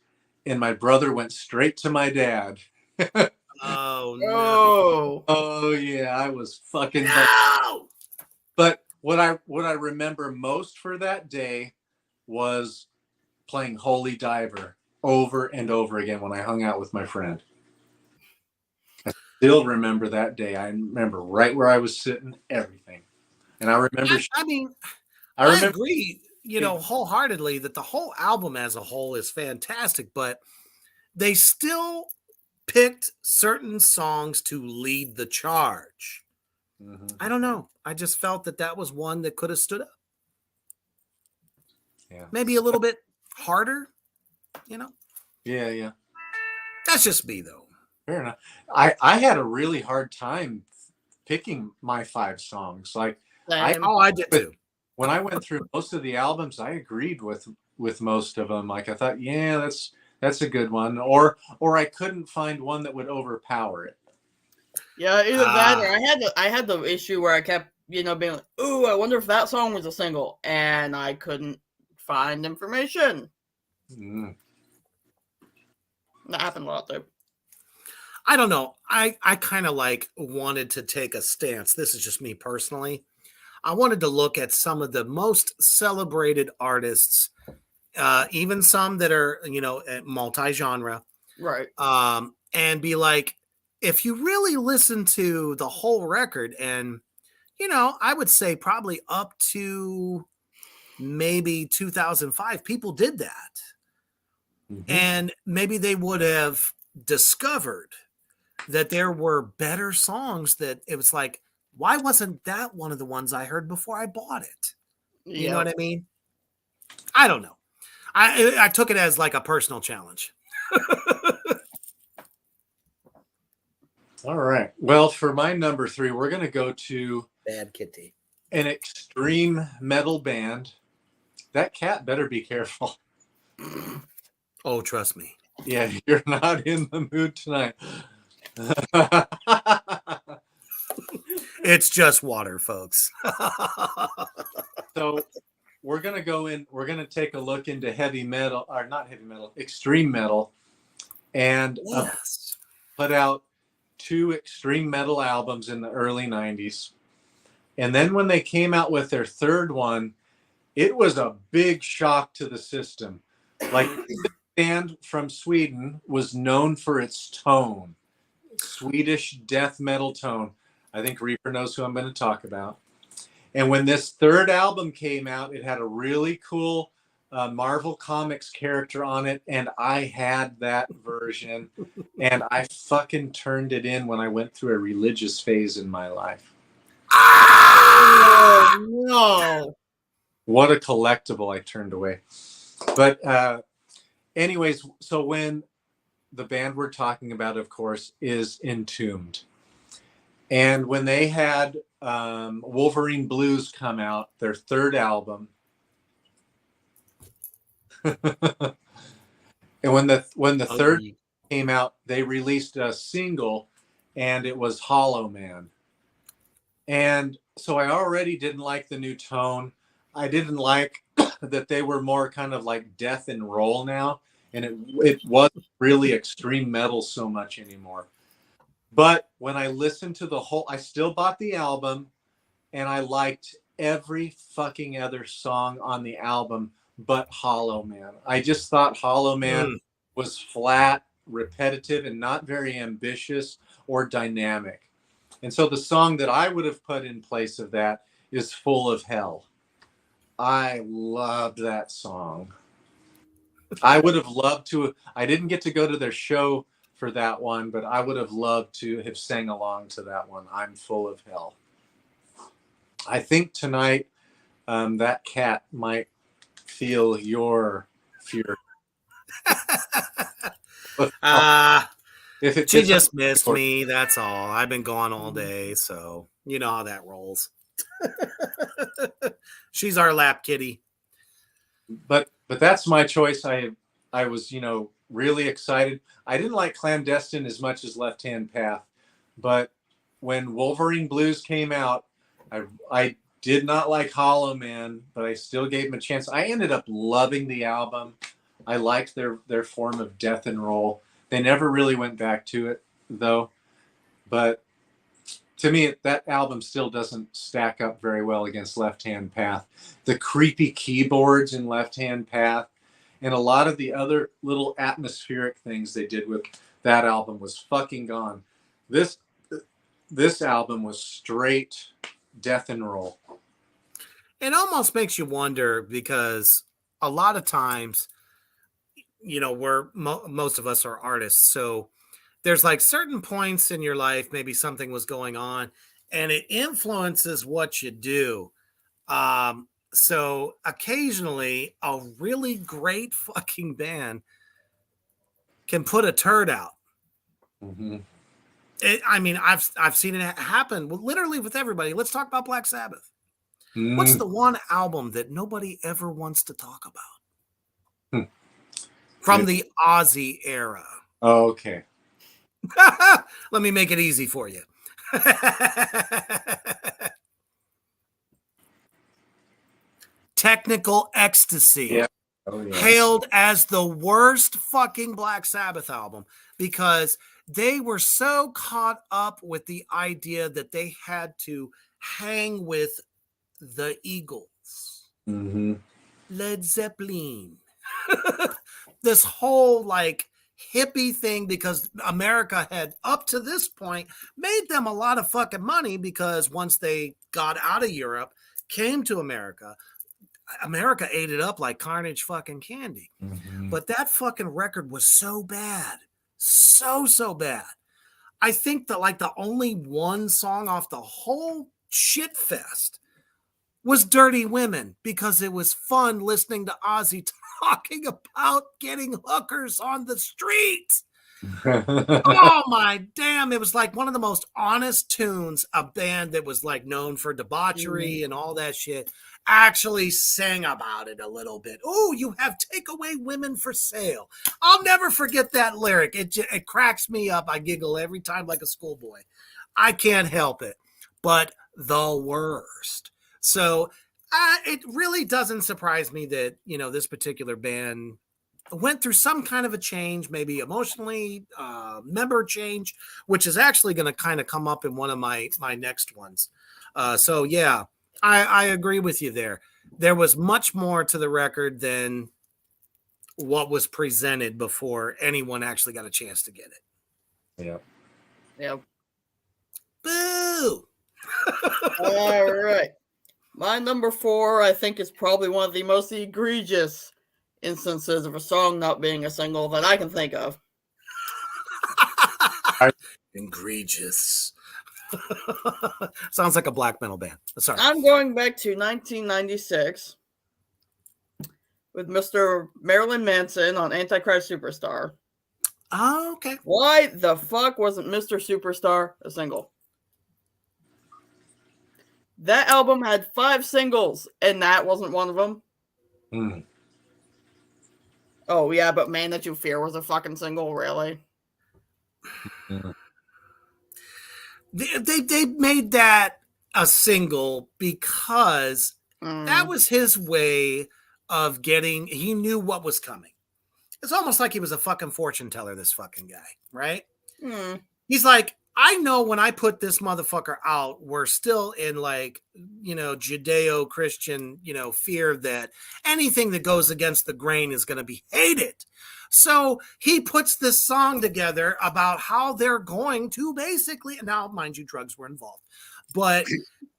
and my brother went straight to my dad. Oh no. Oh. Oh yeah, I was fucking No! But what I remember most for that day was playing Holy Diver over and over again when I hung out with my friend. I still remember that day. I remember right where I was sitting, everything. And I remember I agree, wholeheartedly that the whole album as a whole is fantastic, but they still picked certain songs to lead the charge. Mhm. I don't know. I just felt that was one that could have stood up. Yeah. Maybe a little bit harder, Yeah. That's just me, though. Fair enough. I had a really hard time picking my 5 songs. Like Same. I did too. when I went through most of the albums, I agreed with most of them. Like I thought, yeah, that's a good one. Or I couldn't find one that would overpower it. Yeah, either that or I had the issue where I kept, being like, ooh, I wonder if that song was a single, and I couldn't find information. Mm. That happened a lot though. I don't know. I kind of wanted to take a stance. This is just me personally. I wanted to look at some of the most celebrated artists, even some that are, multi-genre. Right. And be like, if you really listen to the whole record, and, I would say probably up to maybe 2005, people did that. Mm-hmm. And maybe they would have discovered that there were better songs that it was like, why wasn't that one of the ones I heard before I bought it? You know what I mean? I don't know. I took it as like a personal challenge. All right. Well, for my number 3, we're going to go to Bad Kitty. An extreme metal band. That cat better be careful. Oh, trust me. Yeah, you're not in the mood tonight. It's just water, folks. So we're going to go in, we're going to take a look into heavy metal, or not heavy metal, extreme metal, and Yes. put out 2 extreme metal albums in the early 90s. And then when they came out with their 3rd one, it was a big shock to the system. Like, this band from Sweden was known for its tone, Swedish death metal tone. I think Reaper knows who I'm going to talk about. And when this 3rd album came out, it had a really cool Marvel Comics character on it, and I had that version, and I fucking turned it in when I went through a religious phase in my life. Oh, no. What a collectible I turned away. But anyways, so when the band we're talking about, of course, is Entombed. And when they had Wolverine Blues come out, their 3rd album, and when the 3rd came out, they released a single, and it was Hollow Man. And so I already didn't like the new tone. I didn't like that they were more kind of like death and roll now, and it wasn't really extreme metal so much anymore. But when I listened to the whole, I still bought the album, and I liked every fucking other song on the album but Hollow Man. I just thought Hollow Man was flat, repetitive, and not very ambitious or dynamic. And so the song that I would have put in place of that is Full of Hell. I loved that song. I would have loved to. I didn't get to go to their show for that one, but I would have loved to have sang along to that one. I'm Full of Hell. I think tonight that cat might feel your fury. If it She gets just missed me. That's all. I've been gone all day, so you know how that rolls. She's our lap kitty. But that's my choice. I was really excited. I didn't like Clandestine as much as Left Hand Path, but when Wolverine Blues came out, I did not like Hollow Man, but I still gave him a chance. I ended up loving the album. I liked their form of death and roll. They never really went back to it though, but to me that album still doesn't stack up very well against Left Hand Path. The creepy keyboards in Left Hand Path and a lot of the other little atmospheric things they did with that album was fucking gone. This album was straight death and roll. It almost makes you wonder because a lot of times, most of us are artists. So there's like certain points in your life, maybe something was going on and it influences what you do. So occasionally a really great fucking band can put a turd out. Mm-hmm. I've seen it happen literally with everybody. Let's talk about Black Sabbath. Mm-hmm. What's the one album that nobody ever wants to talk about? From the Ozzy era. Oh, okay. Let me make it easy for you. Technical Ecstasy. Yeah. Oh, yeah. Hailed as the worst fucking Black Sabbath album because they were so caught up with the idea that they had to hang with the Eagles, Mm-hmm. Led Zeppelin, this whole like hippie thing because America had up to this point made them a lot of fucking money because once they got out of Europe, came to America ate it up like carnage fucking candy. Mm-hmm. But that fucking record was so bad. So bad. I think that like the only one song off the whole shit fest was Dirty Women because it was fun listening to Ozzy talking about getting hookers on the streets. Oh my damn. It was like one of the most honest tunes a band that was like known for debauchery and all that shit actually sang about it a little bit. Oh, you have takeaway women for sale. I'll never forget that lyric. It cracks me up. I giggle every time like a schoolboy. I can't help it. But the worst. So it really doesn't surprise me that, this particular band went through some kind of a change, maybe emotionally, member change, which is actually going to kind of come up in one of my next ones. So yeah, I agree with you there. There was much more to the record than what was presented before anyone actually got a chance to get it. Yeah. Yeah. Boo! All right. My number 4, I think, is probably one of the most egregious instances of a song not being a single that I can think of. Egregious. Sounds like a black metal band. Sorry. I'm going back to 1996 with Mr. Marilyn Manson on Antichrist Superstar. Oh, okay. Why the fuck wasn't Mr. Superstar a single? That album had 5 singles, and that wasn't one of them. Mm. Oh, yeah, but Man That You Fear was a fucking single, really? Mm. They made that a single because that was his way of getting, he knew what was coming. It's almost like he was a fucking fortune teller, this fucking guy, right? He's like, I know when I put this motherfucker out, we're still in like, Judeo-Christian, fear that anything that goes against the grain is going to be hated. So he puts this song together about how they're going to basically, now mind you, drugs were involved, but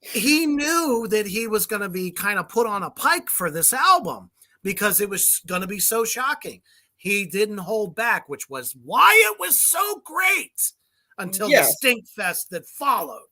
he knew that he was going to be kind of put on a pike for this album because it was going to be so shocking. He didn't hold back, which was why it was so great until the stink fest that followed.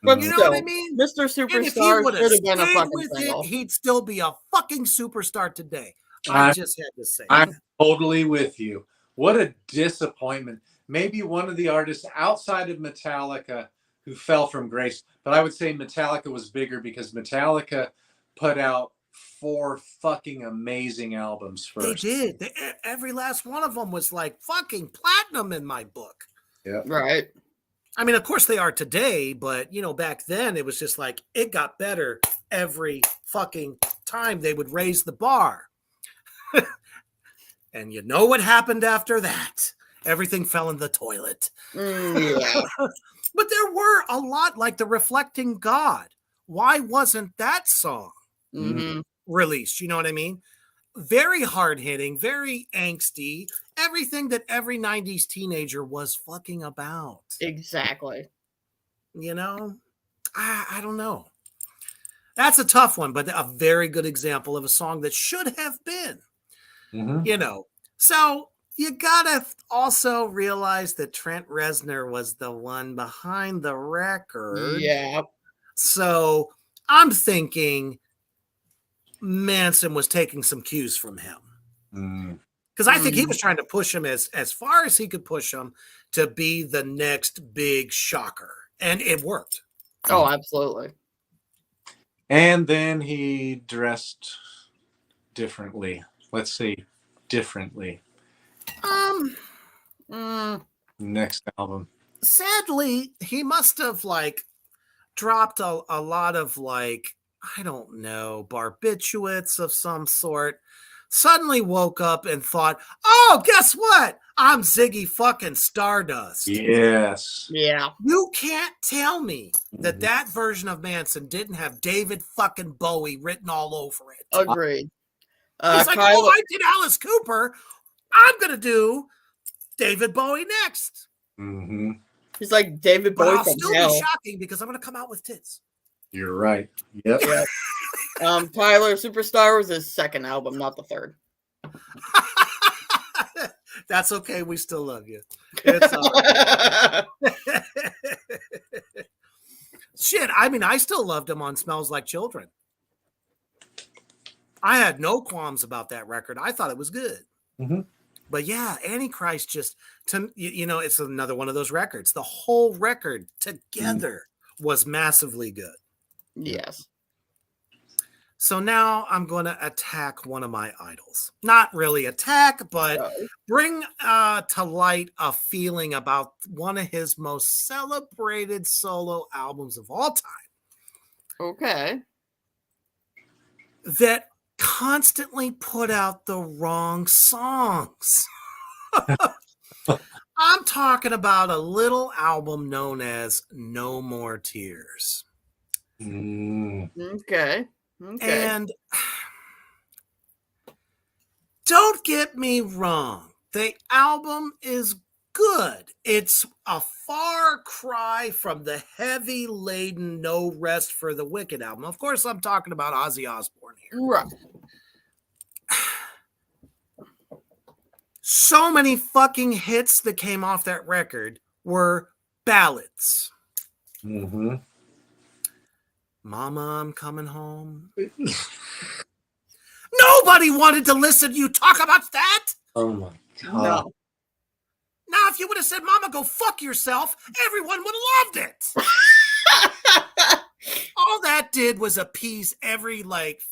But You know still, what I mean? Mr. And if he Superstar would have should have been a stayed fucking with single. it, he'd still be a fucking superstar today. I just had to say I'm that. totally with you. What a disappointment. Maybe one of the artists outside of Metallica who fell from grace, but I would say Metallica was bigger because Metallica put out 4 fucking amazing albums first. They did. Every last one of them was like fucking platinum in my book. Yeah. Right. I mean, of course they are today, but back then it was just like it got better every fucking time they would raise the bar. And you know what happened after that? Everything fell in the toilet. Yeah. But there were a lot, like The Reflecting God. Why wasn't that song Mm-hmm. released? You know what I mean? Very hard-hitting, very angsty, everything that every 90s teenager was fucking about. Exactly. I don't know. That's a tough one, but a very good example of a song that should have been. So you gotta also realize that Trent Reznor was the one behind the record. Yeah. So I'm thinking Manson was taking some cues from him. Because I think he was trying to push him as far as he could push him to be the next big shocker. And it worked. Oh, absolutely. And then he dressed differently. Let's see. Differently. Next album. Sadly, he must have dropped a lot of I don't know, barbiturates of some sort. Suddenly woke up and thought, oh, guess what? I'm Ziggy fucking Stardust. Yes. Yeah. You can't tell me that version of Manson didn't have David fucking Bowie written all over it. Agreed. He's like, oh, I did Alice Cooper. I'm going to do David Bowie next. Mm-hmm. He's like David Bowie But I'll from still hell. be shocking because I'm going to come out with tits. You're right. Yep. Yeah. Tyler Superstar was his second album, not the third. That's okay. We still love you. It's all right. Shit, I mean, I still loved him on Smells Like Children. I had no qualms about that record. I thought it was good. Mm-hmm. But yeah, Antichrist just, it's another one of those records. The whole record together was massively good. Yes. So now I'm going to attack one of my idols. Not really attack, but bring to light a feeling about one of his most celebrated solo albums of all time. Okay. That constantly put out the wrong songs. I'm talking about a little album known as No More Tears. Okay. And don't get me wrong, the album is good. It's a far cry from the heavy laden No Rest for the Wicked album. Of course, I'm talking about Ozzy Osbourne here. Right. So many fucking hits that came off that record were ballads. Mm-hmm. Mama, I'm coming home. Nobody wanted to listen to you talk about that. Oh my God. No. Now, if you would have said, Mama, go fuck yourself, everyone would have loved it. All that did was appease every,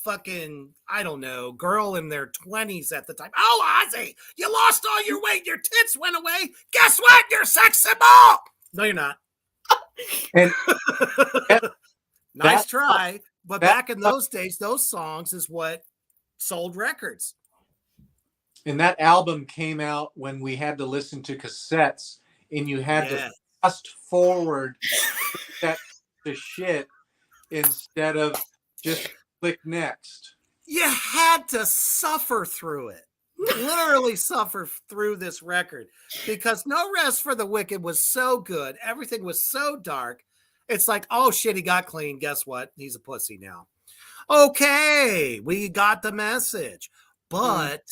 fucking, I don't know, girl in their 20s at the time. Oh, Ozzy, you lost all your weight. Your tits went away. Guess what? You're sex symbol. No, you're not. And nice try. But back in those days, those songs is what sold records. And that album came out when we had to listen to cassettes, and you had to fast forward that to shit instead of just click next. You had to suffer through it. Literally suffer through this record because No Rest for the Wicked was so good. Everything was so dark. It's like, oh shit, he got clean. Guess what? He's a pussy now. Okay, we got the message. But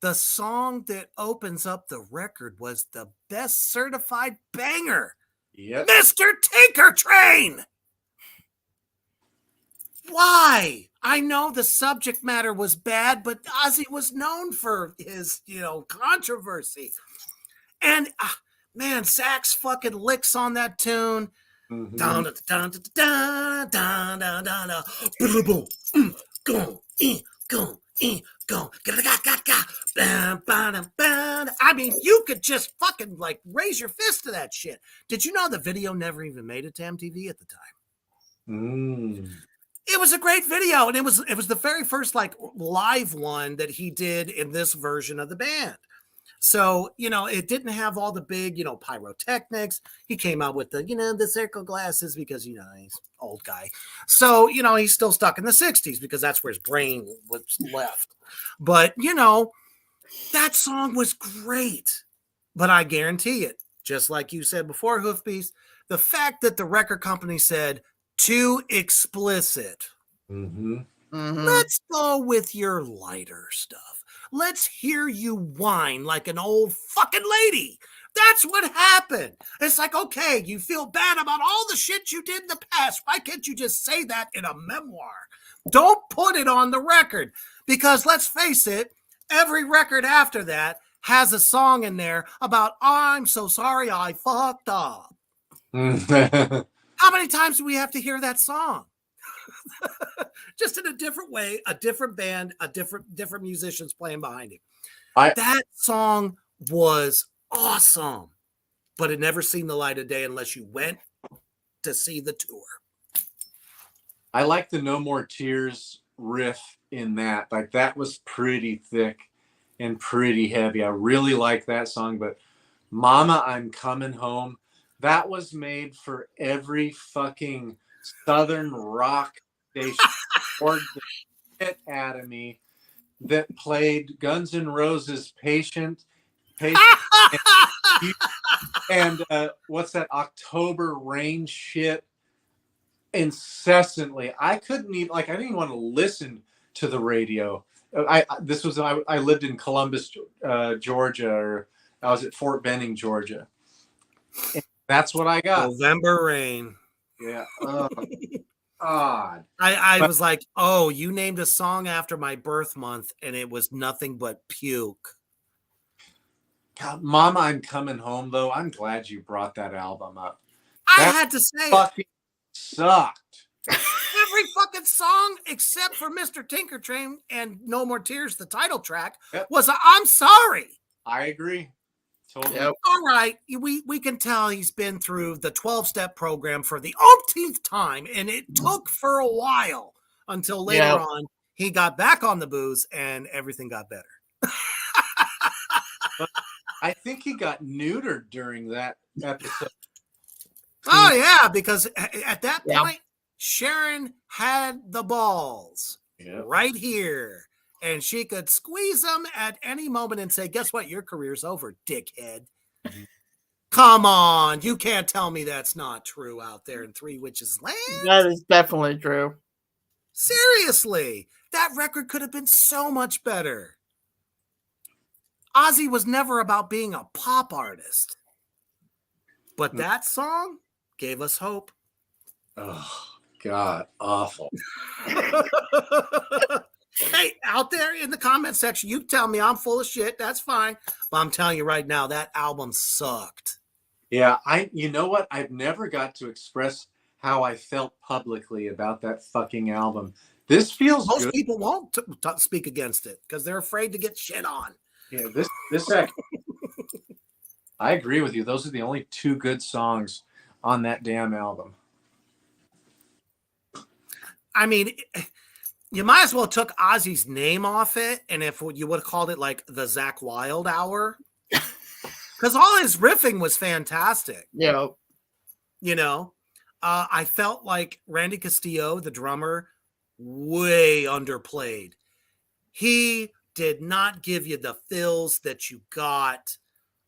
the song that opens up the record was the best certified banger. Yep. Mr. Tinker Train. Why? I know the subject matter was bad, but Ozzy was known for his, controversy. And man, sax fucking licks on that tune. Mhm. Down, down, down, down, down, down, down. Boom, go, go, go. I mean, you could just fucking like raise your fist to that shit. Did you know the video never even made it to MTV at the time? Mm. It was a great video, and it was the very first like live one that he did in this version of the band. So, it didn't have all the big, pyrotechnics. He came out with the circle glasses because, he's an old guy. So, he's still stuck in the 60s because that's where his brain was left. But, that song was great. But I guarantee it, just like you said before, Hoofbeast, the fact that the record company said too explicit. Mm-hmm. Mhm. Let's go with your lighter stuff. Let's hear you whine like an old fucking lady. That's what happened. It's like, okay, you feel bad about all the shit you did in the past. Why can't you just say that in a memoir? Don't put it on the record. Because let's face it, every record after that has a song in there about, I'm so sorry I fucked up. How many times do we have to hear that song? Just in a different way, a different band, a different musicians playing behind it. That song was awesome, but it never seen the light of day unless you went to see the tour. I like the No More Tears riff in that. Like, that was pretty thick and pretty heavy. I really like that song, but Mama, I'm Coming Home, that was made for every fucking Southern rock station or the shit out of me that played Guns N' Roses Patient and what's that October Rain shit incessantly. I didn't even want to listen to the radio. I lived in Columbus, Georgia, or I was at Fort Benning, Georgia. And that's what I got. November Rain. Yeah. Oh, God. I was like, oh, you named a song after my birth month, and it was nothing but puke. God, Mama, I'm Coming Home, though. I'm glad you brought that album up. I That had to say fucking sucked. every fucking song except for Mr. Tinker Train and No More Tears, the title track, was I'm sorry. I agree. Totally. Yep. All right, we can tell he's been through the 12-step program for the umpteenth time, and it took for a while until later on he got back on the booze and everything got better. I think he got neutered during that episode. Oh, yeah, because at that point, Sharon had the balls right here. And she could squeeze them at any moment and say, guess what? Your career's over, dickhead. Mm-hmm. Come on. You can't tell me that's not true out there in Three Witches Land. That is definitely true. Seriously. That record could have been so much better. Ozzy was never about being a pop artist. But that song gave us hope. Oh, God. Awful. Hey, out there in the comment section, you tell me I'm full of shit. That's fine. But I'm telling you right now, that album sucked. Yeah, you know what? I've never got to express how I felt publicly about that fucking album. This feels Most good. people won't speak against it because they're afraid to get shit on. Yeah, this I agree with you. Those are the only two good songs on that damn album. I mean, you might as well took Ozzy's name off it, and if you would have called it like the Zakk Wylde Hour, because all his riffing was fantastic. Yeah. You know, I felt like Randy Castillo, the drummer, way underplayed. He did not give you the fills that you got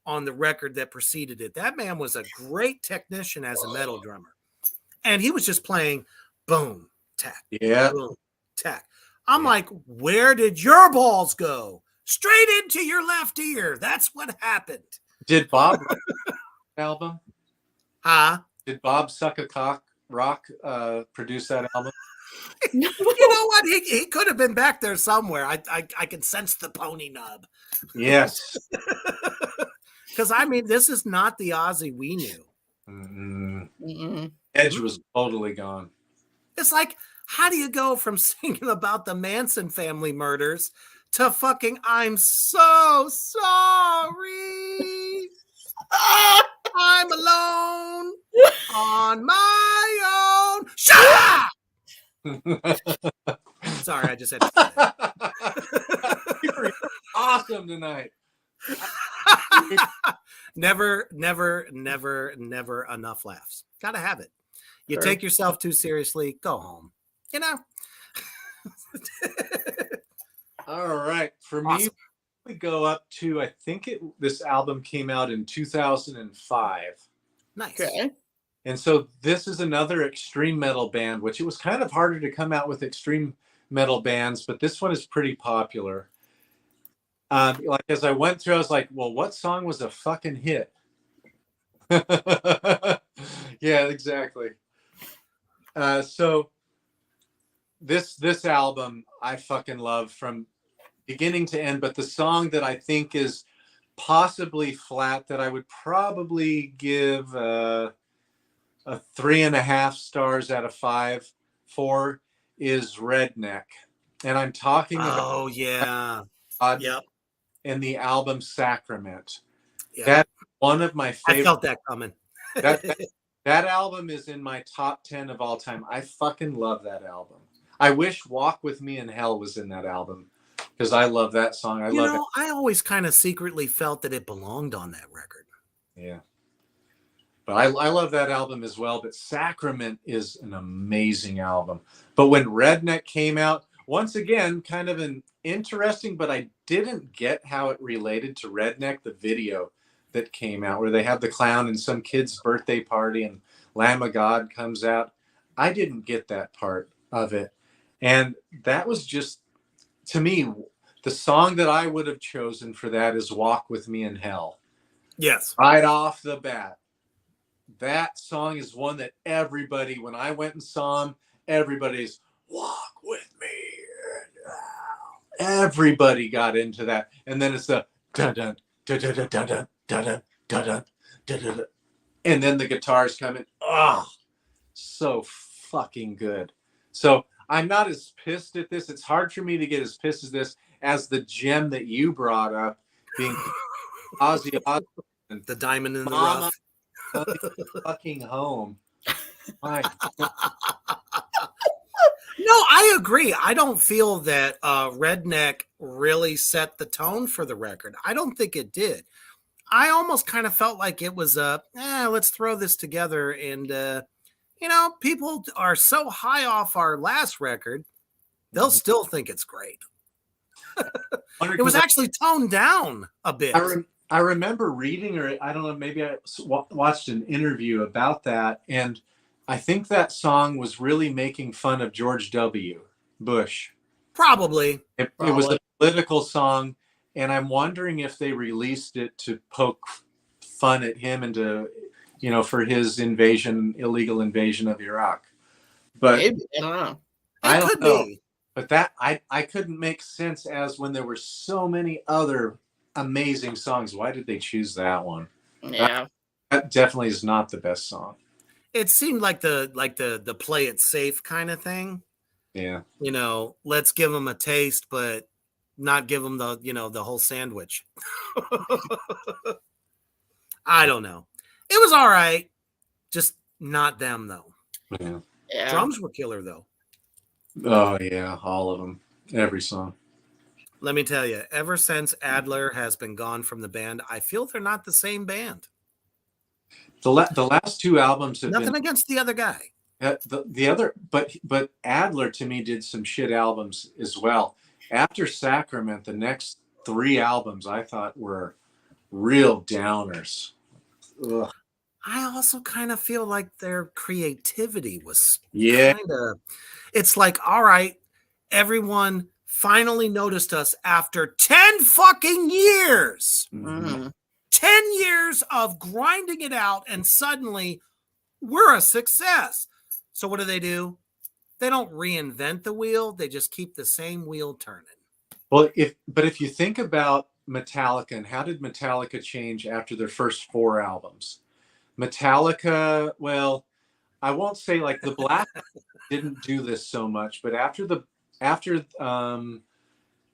on the record that preceded it. That man was a great technician as a metal drummer. And he was just playing boom, tack, Yeah. boom, tack. I'm Yeah. like, where did your balls go? Straight into your left ear. That's what happened. Did Bob write that album? Huh? Did Bob Suck a Cock Rock produce that album? You know what? He could have been back there somewhere. I can sense the pony nub. Yes. Because, I mean, this is not the Ozzy we knew. Mm-mm. Edge was totally gone. It's like, how do you go from singing about the Manson family murders to fucking I'm so sorry. I'm alone on my own. Shut up! Sorry, I just had to say that. You were awesome tonight. Never enough laughs. Gotta have it. You Sure. take yourself too seriously, go home. You know? All right. For me, Awesome. we go up to, I think this album came out in 2005. Nice. Okay. And so this is another extreme metal band, which it was kind of harder to come out with extreme metal bands, but this one is pretty popular. Like as I went through, I was like, well, what song was a fucking hit? Yeah, exactly. So this album I fucking love from beginning to end, but the song that I think is possibly flat that I would probably give a 3.5 stars out of 5 for is Redneck. And I'm talking about Oh, yeah. God Yep. and the album Sacrament. Yep. That's one of my I favorite. felt that coming. That album is in my top 10 of all time. I fucking love that album. I wish Walk With Me in Hell was in that album because I love that song. I always kind of secretly felt that it belonged on that record. Yeah. But I love that album as well. But Sacrament is an amazing album. But when Redneck came out, once again, kind of an interesting, but I didn't get how it related to Redneck, the video that came out where they have the clown in some kid's birthday party and Lamb of God comes out. I didn't get that part of it. And that was just, to me, the song that I would have chosen for that is Walk With Me in Hell. Yes. Right off the bat. That song is one that everybody, when I went and saw him, everybody's Walk With Me. Everybody got into that. And then it's the dun dun dun dun dun dun dun dun dun dun dun. And then the guitars come in. Oh, so fucking good. So I'm not as pissed at this. It's hard for me to get as pissed as this as the gem that you brought up being Ozzy Osbourne. The diamond in the Mama, rough. fucking home. My No, I agree. I don't feel that Redneck really set the tone for the record. I don't think it did. I almost kind of felt like it was let's throw this together. And, people are so high off our last record, they'll still think it's great. It was actually toned down a bit. I remember reading, or I don't know, maybe I watched an interview about that, and I think that song was really making fun of George W. Bush. Probably. It was a political song, and I'm wondering if they released it to poke fun at him and to, for his illegal invasion of Iraq. But Maybe. I don't know. I It don't could know. be. But that I couldn't make sense as when there were so many other amazing songs. Why did they choose that one? Yeah. That definitely is not the best song. It seemed like the play it safe kind of thing. Yeah. Let's give them a taste, but not give them the whole sandwich. I don't know. It was all right. Just not them though. Yeah. Yeah. Drums were killer though. Oh yeah, all of them, every song. Let me tell you, ever since Adler has been gone from the band, I feel they're not the same band. The last two albums have Nothing been against the other guy. the other, but Adler to me did some shit albums as well. After Sacrament, the next three albums I thought were real downers. Ugh. I also kind of feel like their creativity was Yeah. kind of, it's like, all right, everyone finally noticed us after 10 fucking years. Mhm. 10 years of grinding it out, and suddenly we're a success. So what do? They don't reinvent the wheel. They just keep the same wheel turning. Well, if you think about Metallica and how did Metallica change after their first four albums? Metallica, well, I won't say like the Black didn't do this so much, but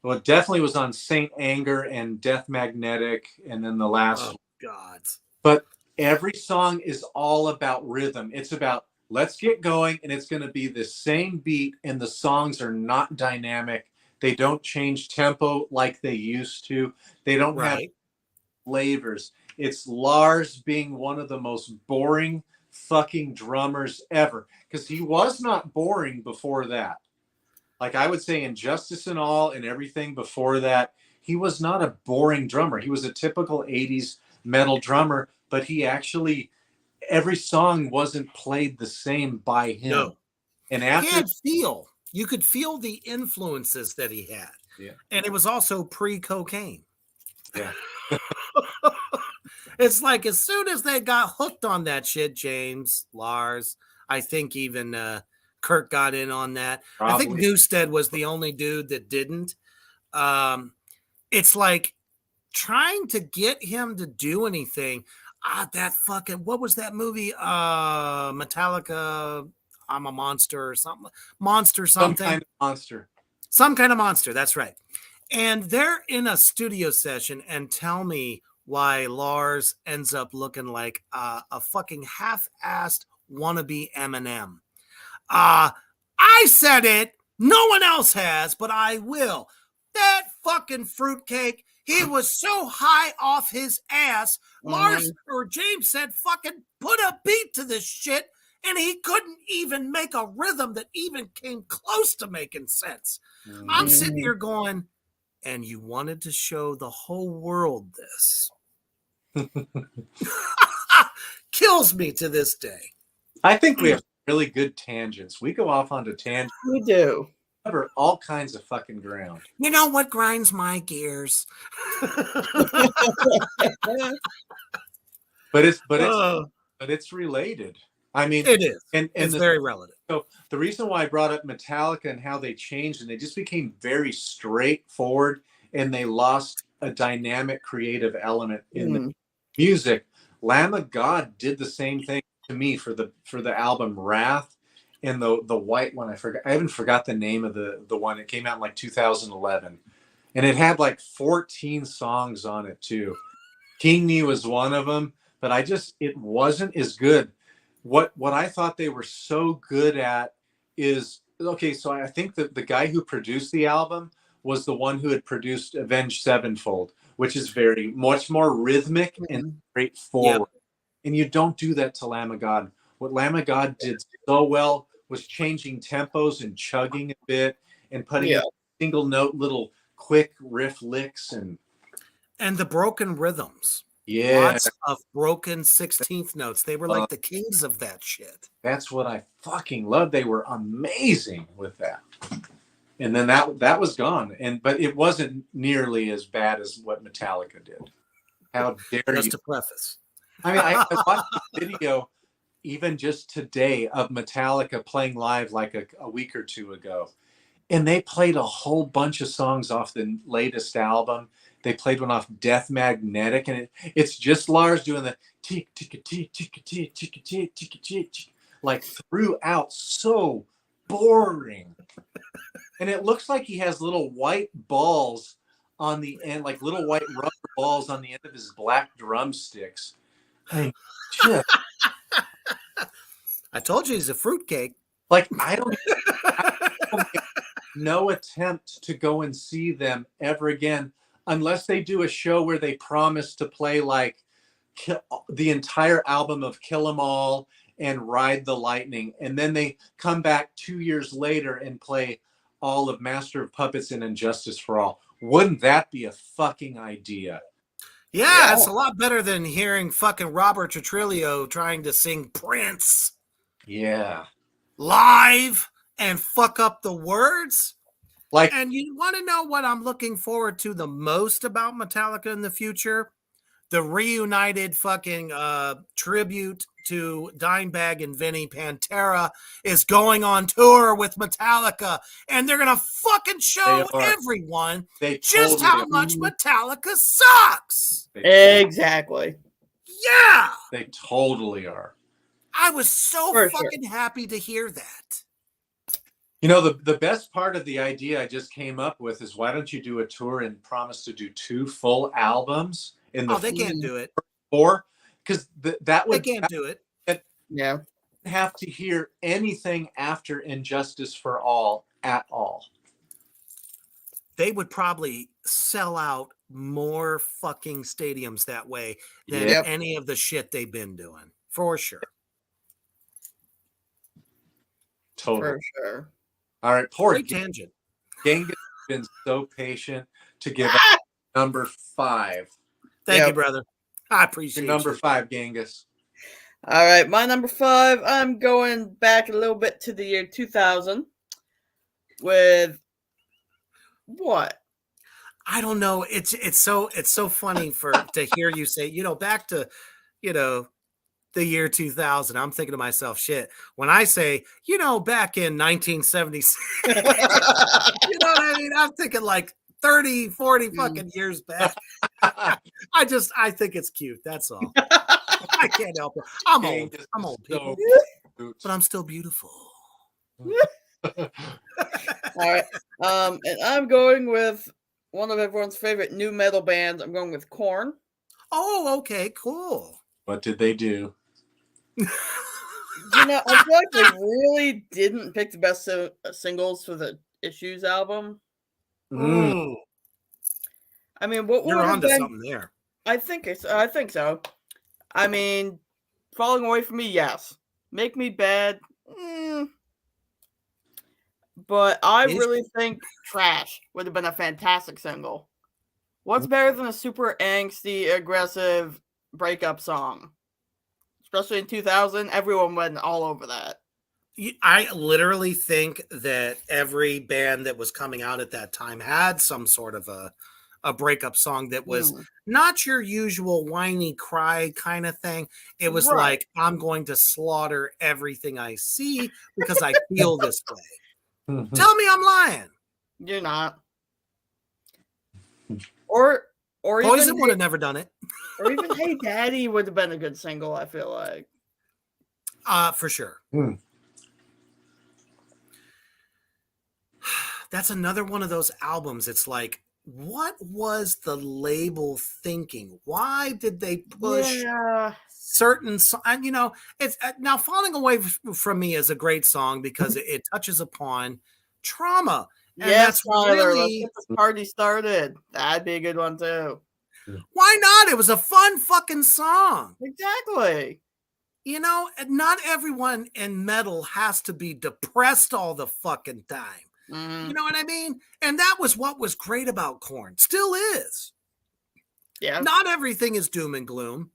well, it definitely was on Saint Anger and Death Magnetic, and then the last. Oh God! But every song is all about rhythm. It's about let's get going, and it's going to be the same beat, and the songs are not dynamic. They don't change tempo like they used to. They don't have flavors. It's Lars being one of the most boring fucking drummers ever, because he was not boring before that. Like I would say Injustice and All and everything before that, he was not a boring drummer. He was a typical 80s metal drummer, but he actually, every song wasn't played the same by him. No. And after you could feel the influences that he had. Yeah. And it was also pre-cocaine. Yeah. It's like as soon as they got hooked on that shit, James, Lars, I think even Kurt got in on that. Probably. I think Newstead was the only dude that didn't. It's like trying to get him to do anything. That fucking, what was that movie? Metallica, I'm a Monster or something. Monster something. Some kind of monster. Some kind of monster, that's right. And they're in a studio session, and tell me why Lars ends up looking like a fucking half-assed wannabe Eminem. I said it. No one else has, but I will. That fucking fruitcake, he was so high off his ass. Lars or James said, fucking put a beat to this shit, and he couldn't even make a rhythm that even came close to making sense. I'm sitting here going, and you wanted to show the whole world this. Kills me to this day. I think we have really good tangents. We go off onto tangents. We do. Cover all kinds of fucking ground. You know what grinds my gears? But it's related. I mean, it is. And it's very relative. So the reason why I brought up Metallica and how they changed, and they just became very straightforward, and they lost a dynamic creative element in the music. Lamb of God did the same thing to me for the album Wrath, and the white one. I haven't forgot the name of the one. It came out in like 2011, and it had like 14 songs on it too. King Me was one of them, but it wasn't as good. What I thought they were so good at is, okay, so I think that the guy who produced the album was the one who had produced Avenged Sevenfold, which is very much more rhythmic and straightforward. Yep. And you don't do that to Lamb of God. What Lamb of God did so well was changing tempos and chugging a bit and putting in single note little quick riff licks and the broken rhythms. Yeah. Lots of broken 16th notes. They were like the kings of that shit. That's what I fucking loved. They were amazing with that. And then that was gone. But it wasn't nearly as bad as what Metallica did. How dare you? Just to preface. I mean, I watched a video even just today of Metallica playing live like a week or two ago. And they played a whole bunch of songs off the latest album. They played one off Death Magnetic, and it's just Lars doing the tick tick tick tick tick tick tick tick tick like throughout. So boring. And it looks like he has little white balls on the end, like little white rubber balls on the end of his black drumsticks. I told you he's a fruitcake. Like I don't no attempt to go and see them ever again, unless they do a show where they promise to play like the entire album of Kill 'Em All and Ride the Lightning, and then they come back 2 years later and play all of Master of Puppets and Injustice for All. Wouldn't that be a fucking idea? Yeah, it's a lot better than hearing fucking Robert Trujillo trying to sing Prince Yeah. live and fuck up the words. Like, And you want to know what I'm looking forward to the most about Metallica in the future? The reunited fucking tribute to Dimebag and Vinny. Pantera is going on tour with Metallica, and they're gonna fucking show everyone just how much Metallica sucks. Exactly. Yeah, they totally are. I was so For fucking happy to hear that. You know, the best part of the idea I just came up with is, why don't you do a tour and promise to do 2 full albums in the Oh, they can't do it. 4? Because that would They can't do it. Yeah. have to hear anything after Injustice for All at all. They would probably sell out more fucking stadiums that way than Yep. any of the shit they've been doing, for sure. Totally. For sure. All right, poor Great tangent. Genghis has been so patient to give us number 5. Thank Yep. you, brother. I appreciate Your number you. 5, Genghis. All right, my number 5. I'm going back a little bit to the year 2000 with what? I don't know. It's so funny to hear you say, back to, the year 2000. I'm thinking to myself, shit. When I say, back in 1976, you know what I mean? I'm thinking like 30, 40 fucking years back. I think it's cute. That's all. I can't help it. I'm old. I'm old, people. But I'm still beautiful. All right. And I'm going with one of everyone's favorite new metal bands. I'm going with Korn. Oh, okay, cool. What did they do? I feel like they really didn't pick the best singles for the Issues album. Mm. I mean, what You're would have onto been? something there. I think so. I mean, Falling Away From Me, yes. Make Me Bad, but I really think Trash would have been a fantastic single. What's better than a super angsty, aggressive breakup song? Especially in 2000, everyone went all over that. I literally think that every band that was coming out at that time had some sort of a breakup song that was not your usual whiny cry kind of thing. It was like, I'm going to slaughter everything I see because I feel this way. Tell me I'm lying. You're not. Or Poison even would have never done it. Or even Hey Daddy would have been a good single, I feel like. For sure. That's another one of those albums. It's like, what was the label thinking? Why did they push certain songs? It's now Falling Away From Me is a great song because it touches upon trauma. And yes, that's really, let's get this party started. That'd be a good one too. Why not? It was a fun fucking song. Exactly. Not everyone in metal has to be depressed all the fucking time. You know what I mean? And that was what was great about Korn. Still is. Yeah. Not everything is doom and gloom.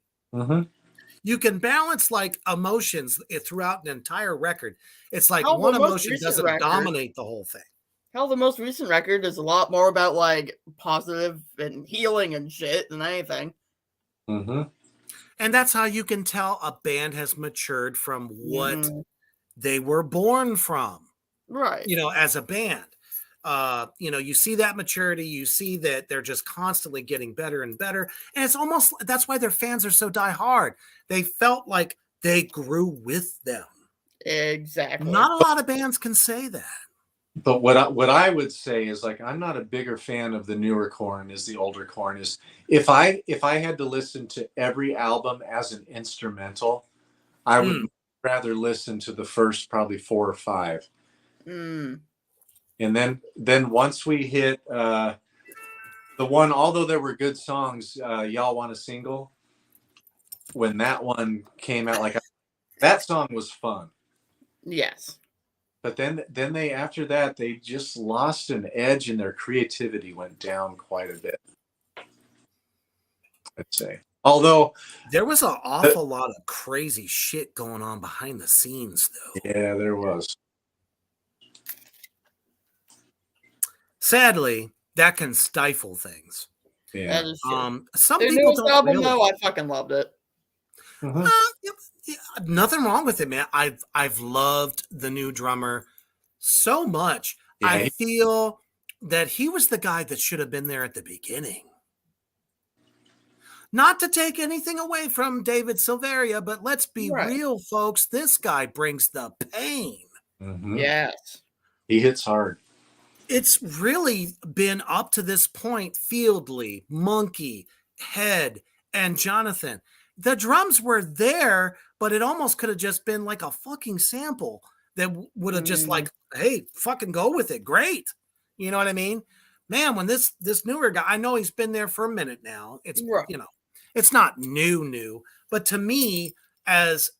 You can balance like emotions throughout an entire record. It's like one emotion doesn't dominate the whole thing. Hell, the most recent record is a lot more about like positive and healing and shit than anything. And that's how you can tell a band has matured from what they were born from. Right. As a band. You see that maturity, you see that they're just constantly getting better and better. And it's almost, that's why their fans are so diehard. They felt like they grew with them. Exactly. Not a lot of bands can say that. But what I would say is, like, I'm not a bigger fan of the newer Korn as the older Korn is. If I had to listen to every album as an instrumental, I would rather listen to the first probably 4 or 5. And then once we hit the one, although there were good songs, Y'all Want a Single, when that one came out. Like that song was fun. Yes. But then they after that they just lost an edge and their creativity went down quite a bit. I'd say. Although there was an awful lot of crazy shit going on behind the scenes, though. Yeah, there was. Sadly, that can stifle things. Yeah. That is true. Some Their people newest don't album, realize. though, I fucking loved it. Mhm. Yeah, nothing wrong with it, man. I've loved the new drummer so much. Yeah, I feel that he was the guy that should have been there at the beginning. Not to take anything away from David Silveria, but let's be Right. real, folks. This guy brings the pain. Mhm. Yes. He hits hard. It's really been up to this point, Fieldley, Monkey, Head, and Jonathan. The drums were there, but it almost could have just been like a fucking sample that would have just like, hey, fucking go with it. Great. You know what I mean? Man, when this newer guy, I know he's been there for a minute now. It's, Right. you know, it's not new, but to me, as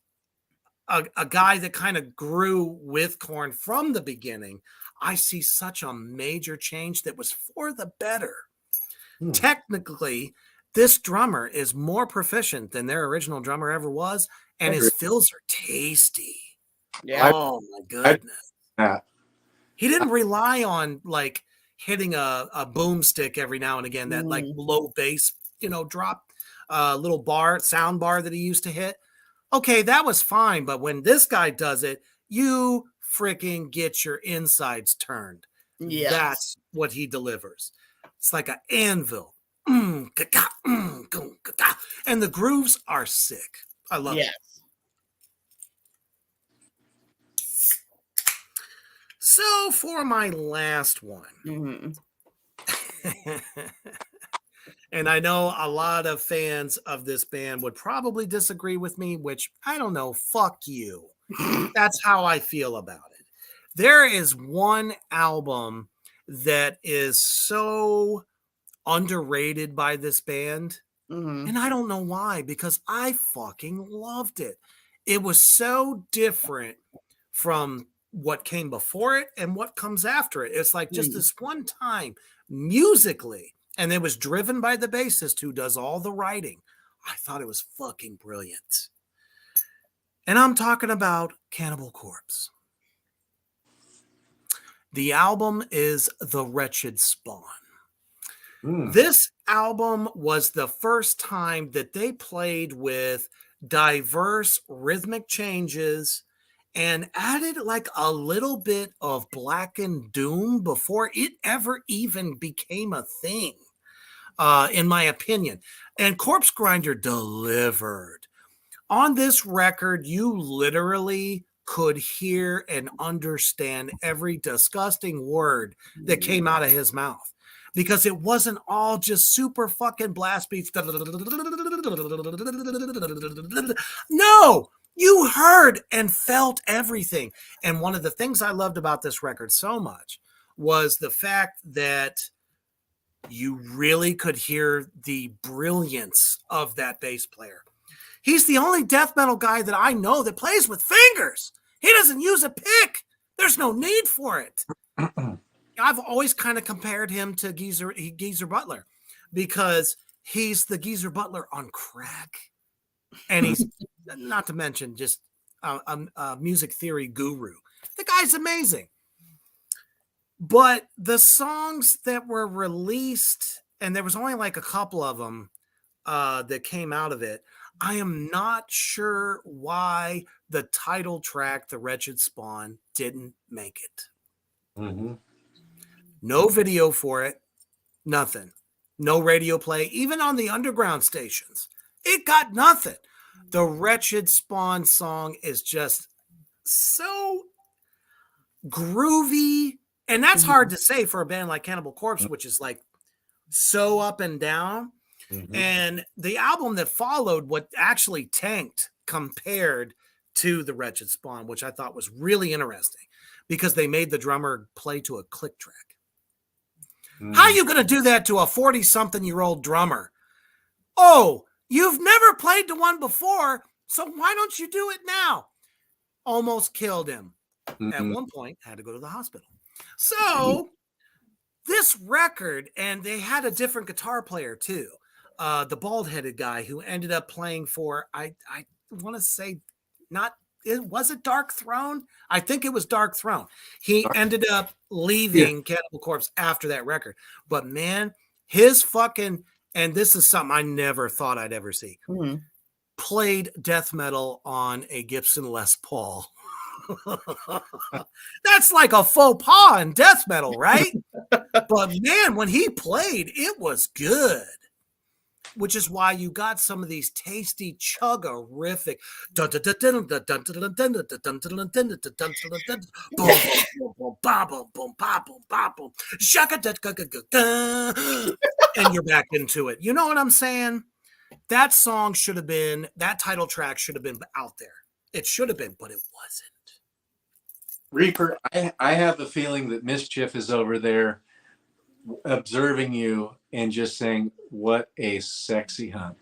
a guy that kind of grew with Korn from the beginning, I see such a major change that was for the better. Technically, this drummer is more proficient than their original drummer ever was, and his fills are tasty. Yeah. Oh my goodness. Yeah. He didn't rely on like hitting a boomstick every now and again, that like low bass, drop little sound bar that he used to hit. Okay, that was fine, but when this guy does it, you freaking get your insides turned. Yes. That's what he delivers. It's like an anvil. And the grooves are sick. I love it. So for my last one, and I know a lot of fans of this band would probably disagree with me, which I don't know. Fuck you. That's how I feel about it. There is one album that is so underrated by this band, and I don't know why, because I fucking loved it. It was so different from what came before it and what comes after it. It's like just this one time musically, and it was driven by the bassist who does all the writing. I thought it was fucking brilliant. And I'm talking about Cannibal Corpse. The album is The Wretched Spawn. This album was the first time that they played with diverse rhythmic changes and added like a little bit of Blackened Doom before it ever even became a thing, in my opinion. And Corpse Grinder delivered. On this record, you literally could hear and understand every disgusting word that came out of his mouth, because it wasn't all just super fucking blast beats. No, you heard and felt everything. And one of the things I loved about this record so much was the fact that you really could hear the brilliance of that bass player. He's the only death metal guy that I know that plays with fingers. He doesn't use a pick. There's no need for it. I've always kind of compared him to Geezer Butler, because he's the Geezer Butler on crack. And he's, not to mention, just a music theory guru. The guy's amazing. But the songs that were released, and there was only like a couple of them that came out of it, I am not sure why the title track, The Wretched Spawn, didn't make it. No video for it. Nothing. No radio play. Even on the underground stations, it got nothing. The Wretched Spawn song is just so groovy. And that's hard to say for a band like Cannibal Corpse, which is like so up and down. And the album that followed, what actually tanked compared to The Wretched Spawn, which I thought was really interesting, because they made the drummer play to a click track. How are you going to do that to a 40-something-year-old drummer? Oh, You've never played the one before, so why don't you do it now? Almost killed him. At one point, had to go to the hospital. So this record, and they had a different guitar player too. The bald-headed guy who ended up playing for, I want to say, was it Dark Throne? I think it was Dark Throne. He ended up leaving Cannibal Corpse after that record. But man, his fucking, and this is something I never thought I'd ever see, played death metal on a Gibson Les Paul. That's like a faux pas in death metal, right? But man, when he played, it was good. Which is why you got some of these tasty chuggerific and you're back into it. You know what I'm saying? That song should have been, that title track should have been out there. It should have been, but it wasn't. Reaper, I have a feeling that Mischief is over there observing you and just saying, what a sexy hunk.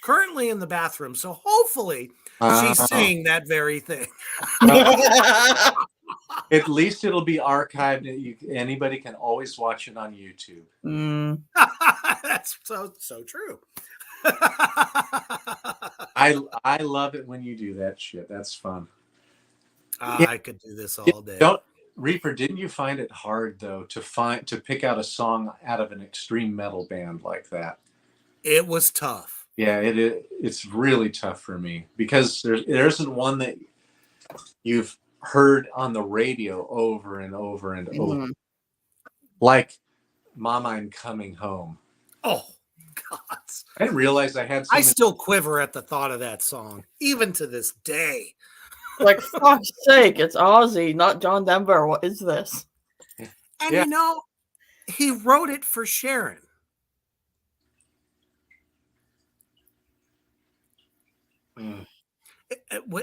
Currently in the bathroom, so hopefully she's saying that very thing. At least it'll be archived. Anybody can always watch it on YouTube. That's so true. I love it when you do that shit. That's fun. I could do this all day. Reaper, didn't you find it hard though to pick out a song out of an extreme metal band like that? It was tough. Yeah, it's really tough for me because there isn't one that you've heard on the radio over and over and over. Like Mama, I'm Coming Home. Oh God. I didn't realize I had I still quiver at the thought of that song, even to this day. Like, fuck's sake, it's Ozzy, not John Denver. What is this? And you know, he wrote it for Sharon.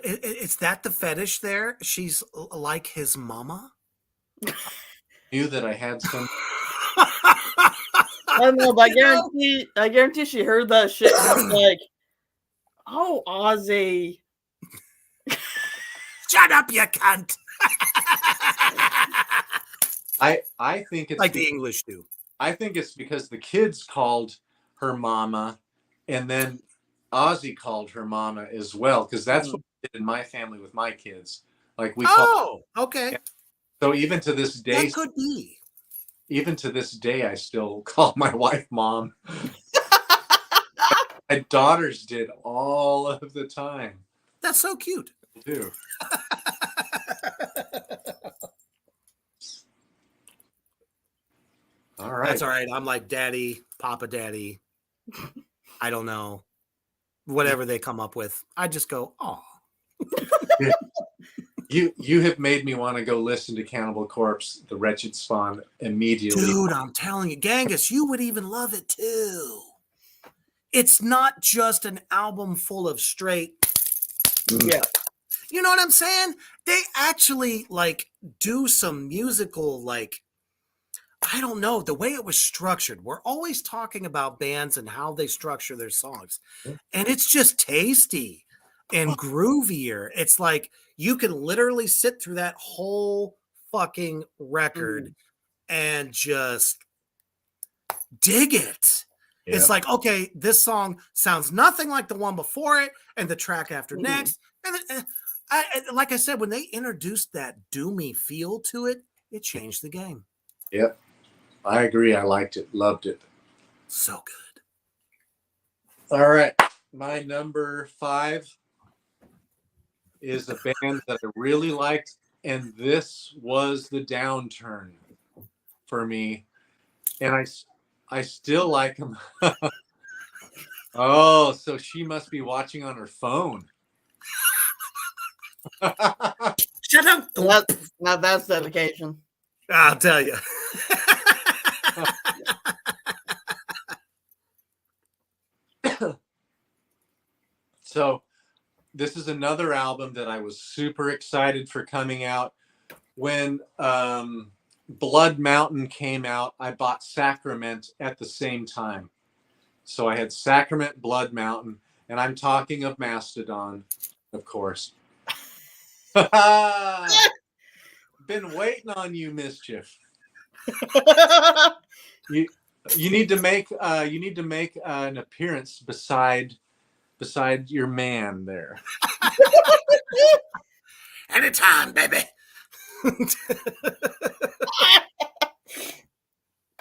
Is that the fetish there? She's like his mama? Knew that I had some. I don't know, but I guarantee she heard that shit and was like, oh, Ozzy. Shut up, you cunt. I think it's like the English do. I think it's because the kids called her mama, and then Ozzy called her mama as well, because that's what we did in my family with my kids. Like we. Okay. So even to this day, that could be. Even to this day, I still call my wife mom. My daughters did all of the time. That's so cute. Too. All right. That's all right. I'm like Daddy, Papa Daddy. I don't know. Whatever they come up with. I just go, oh. You have made me want to go listen to Cannibal Corpse, The Wretched Spawn immediately. Dude, I'm telling you, Genghis, you would even love it too. It's not just an album full of straight. Yeah. You know what I'm saying? They actually like do some musical, like, I don't know, the way it was structured. We're always talking about bands and how they structure their songs. And it's just tasty and groovier. It's like you can literally sit through that whole fucking record and just dig it. Yeah. It's like, okay, this song sounds nothing like the one before it and the track after next. And like I said, when they introduced that doomy feel to it, it changed the game. Yep. I agree. I liked it. Loved it. So good. All right. My number 5 is a band that I really liked, and this was the downturn for me. And I still like them. Oh, so she must be watching on her phone. Shut up. Now that's dedication. I'll tell you. So this is another album that I was super excited for coming out. When Blood Mountain came out, I bought Sacrament at the same time. So I had Sacrament, Blood Mountain, and I'm talking of Mastodon, of course. Been waiting on you, Mischief. You need to make an appearance beside your man there. Anytime, baby.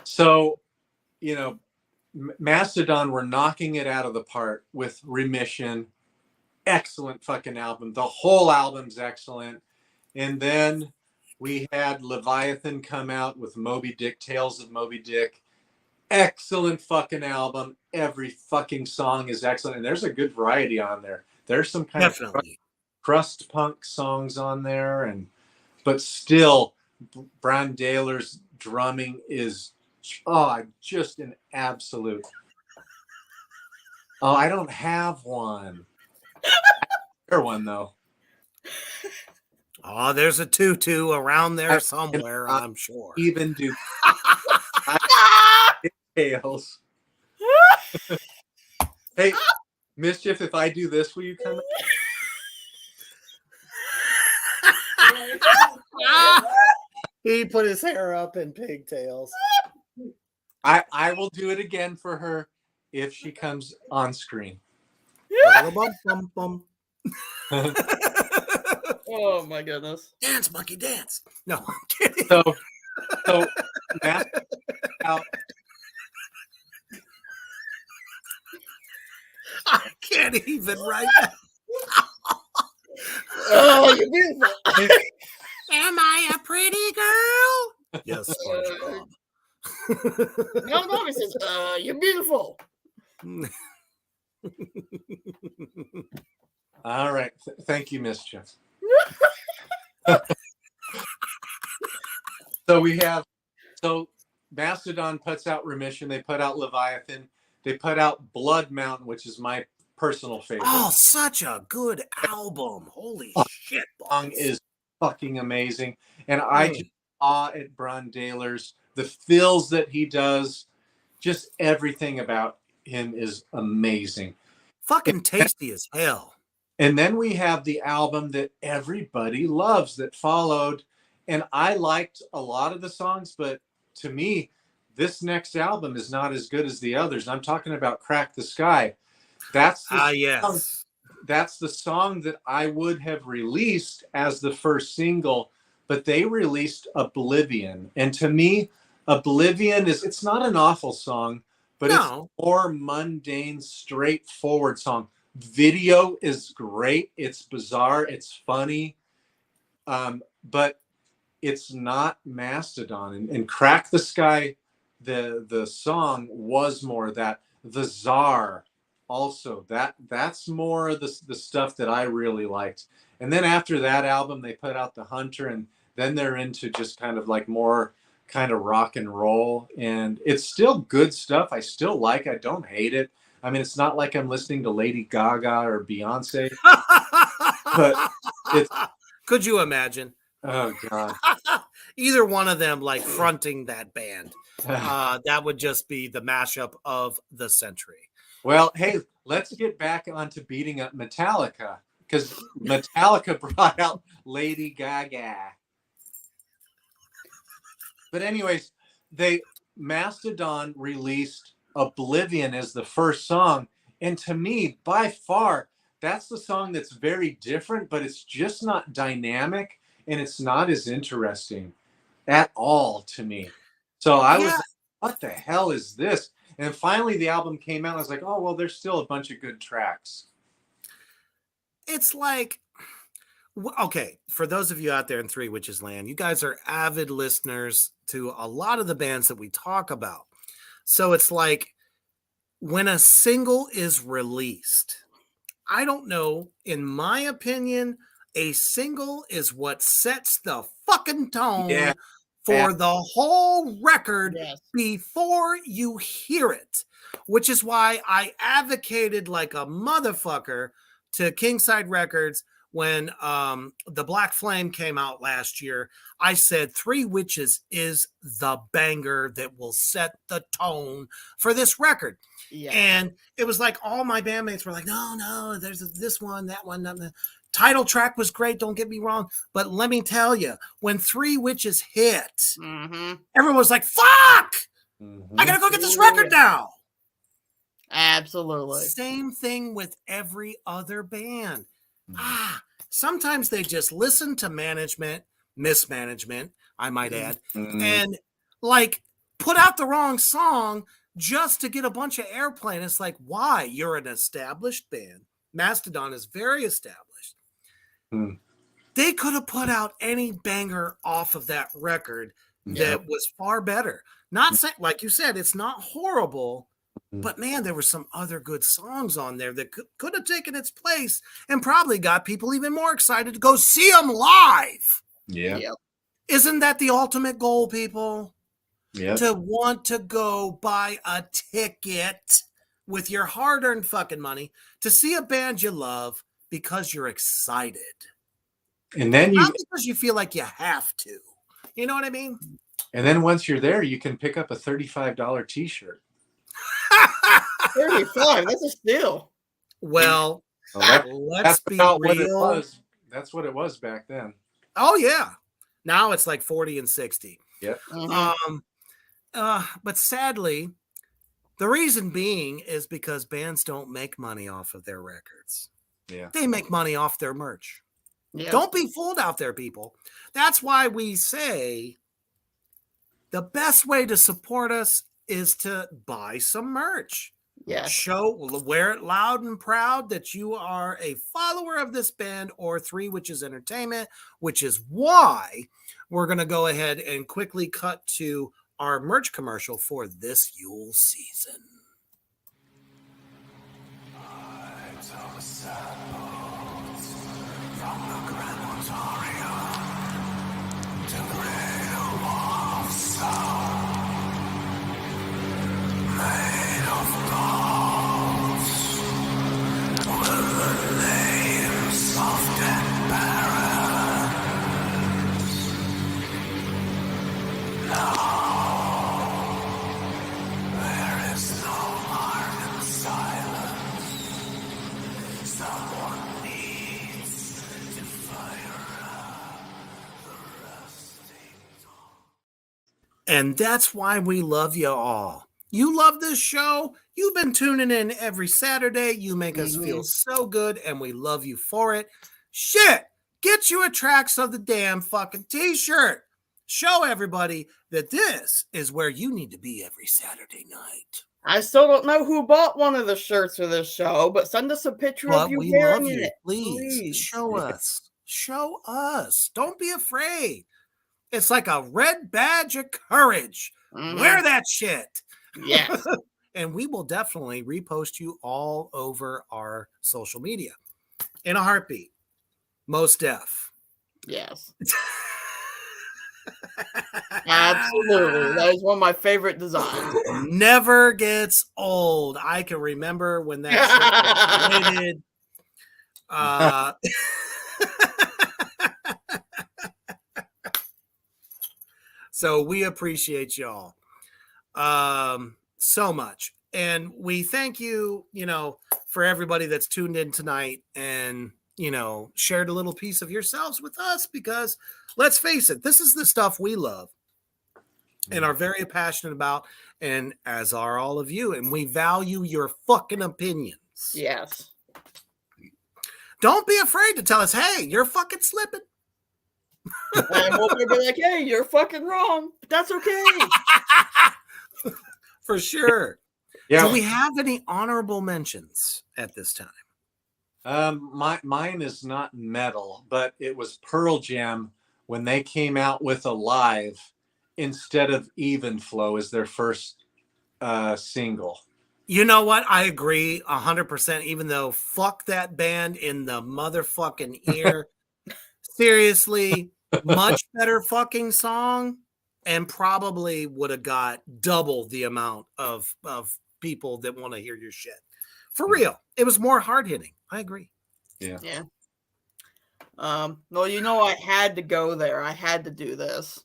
So, you know, Mastodon were knocking it out of the park with Remission. Excellent fucking album. The whole album's excellent. And then we had Leviathan come out with Moby Dick, Tales of Moby Dick. Excellent fucking album. Every fucking song is excellent. And there's a good variety on there. There's some kind of crust punk songs on there, but still Brian Daler's drumming is just an absolute. Oh, I don't have one. There's one though. Oh, there's a tutu around there somewhere, I'm sure. Even do tails. Hey, Mischief, if I do this, will you come? He put his hair up in pigtails. I will do it again for her if she comes on screen. Oh my goodness! Dance, monkey, dance. No, I'm kidding. So that's out. I can't even right now. Oh, you're beautiful. Am I a pretty girl? Yes, SpongeBob. No, he says, you're beautiful. All right. Thank you, Mischief. So Mastodon puts out Remission. They put out Leviathan. They put out Blood Mountain, which is my personal favorite. Oh, such a good album. Holy shit. Song is fucking amazing. And I just awe at Brian Daler's, the fills that he does, just everything about him is amazing. Fucking tasty as hell. And then we have the album that everybody loves that followed. And I liked a lot of the songs, but to me, this next album is not as good as the others. I'm talking about Crack the Sky. That's the song that I would have released as the first single, but they released Oblivion. And to me, Oblivion it's not an awful song, but it's a more mundane, straightforward song. Video is great. It's bizarre. It's funny. But it's not Mastodon. And Crack the Sky, the song was more that. The Czar also, that's more of the stuff that I really liked. And then after that album, they put out The Hunter, and then they're into just kind of like more kind of rock and roll. And it's still good stuff. I still like it. I don't hate it. I mean, it's not like I'm listening to Lady Gaga or Beyonce, but it's. Could you imagine? Oh God! Either one of them like fronting that band. That would just be the mashup of the century. Well, hey, let's get back onto beating up Metallica, because Metallica brought out Lady Gaga. But anyways, Mastodon released Oblivion as the first song. And to me, by far, that's the song that's very different, but it's just not dynamic and it's not as interesting at all to me. So I was like, what the hell is this? And finally the album came out and I was like, oh, well, there's still a bunch of good tracks. It's like, okay, for those of you out there in Three Witches Land, you guys are avid listeners to a lot of the bands that we talk about. So it's like when a single is released, I don't know, in my opinion, a single is what sets the fucking tone for the whole record before you hear it, which is why I advocated like a motherfucker to Kingside Records when the Black Flame came out last year, I said Three Witches is the banger that will set the tone for this record. Yeah. And it was like all my bandmates were like, no, there's this one, that one, that. Title track was great, don't get me wrong. But let me tell you, when Three Witches hit, everyone was like, fuck! I gotta go get this record now. Absolutely. Same thing with every other band. Sometimes they just listen to mismanagement, I might add, and like put out the wrong song just to get a bunch of airplay. And it's like, why? You're an established band. Mastodon is very established. They could have put out any banger off of that record that was far better. Not saying, like you said, it's not horrible, but man, there were some other good songs on there that could have taken its place and probably got people even more excited to go see them live. Yeah. Yep. Isn't that the ultimate goal, people? Yeah. To want to go buy a ticket with your hard-earned fucking money to see a band you love because you're excited. And then Not because you feel like you have to. You know what I mean? And then once you're there, you can pick up a $35 t-shirt. 35, that's a steal. Well, let's That's be about what it real. was. That's what it was back then. Oh, yeah. Now it's like 40 and 60. Yep. But sadly, the reason being is because bands don't make money off of their records. Yeah. They make money off their merch. Yeah. Don't be fooled out there, people. That's why we say the best way to support us is to buy some merch. Yes. Wear it loud and proud that you are a follower of this band or Three Witches Entertainment, which is why we're going to go ahead and quickly cut to our merch commercial for this Yule season. And that's why we love you all. You love this show. You've been tuning in every Saturday. You make us feel so good, and we love you for it. Shit, get you a Tracks of the Damn fucking t-shirt. Show everybody that this is where you need to be every Saturday night. I still don't know who bought one of the shirts for this show, but send us a picture But of you we wearing love you. it. Please show us. Show us. Don't be afraid. It's like a red badge of courage. Wear that shit. Yes. And we will definitely repost you all over our social media in a heartbeat. Most deaf. Yes. Absolutely. That is one of my favorite designs. Never gets old. I can remember when that shit was created. So we appreciate y'all so much. And we thank you, for everybody that's tuned in tonight and, shared a little piece of yourselves with us, because let's face it, this is the stuff we love and are very passionate about, and as are all of you. And we value your fucking opinions. Yes. Don't be afraid to tell us, hey, you're fucking slipping. And we'll be like, hey, you're fucking wrong. But that's okay. For sure. Yeah. Do we have any honorable mentions at this time? Mine is not metal, but it was Pearl Jam when they came out with Alive instead of Even Flow as their first single. You know what? I agree 100%, even though fuck that band in the motherfucking ear. Seriously, much better fucking song, and probably would have got double the amount of people that want to hear your shit. For real. It was more hard hitting. I agree. Yeah. Yeah. Well, you know, I had to go there. I had to do this.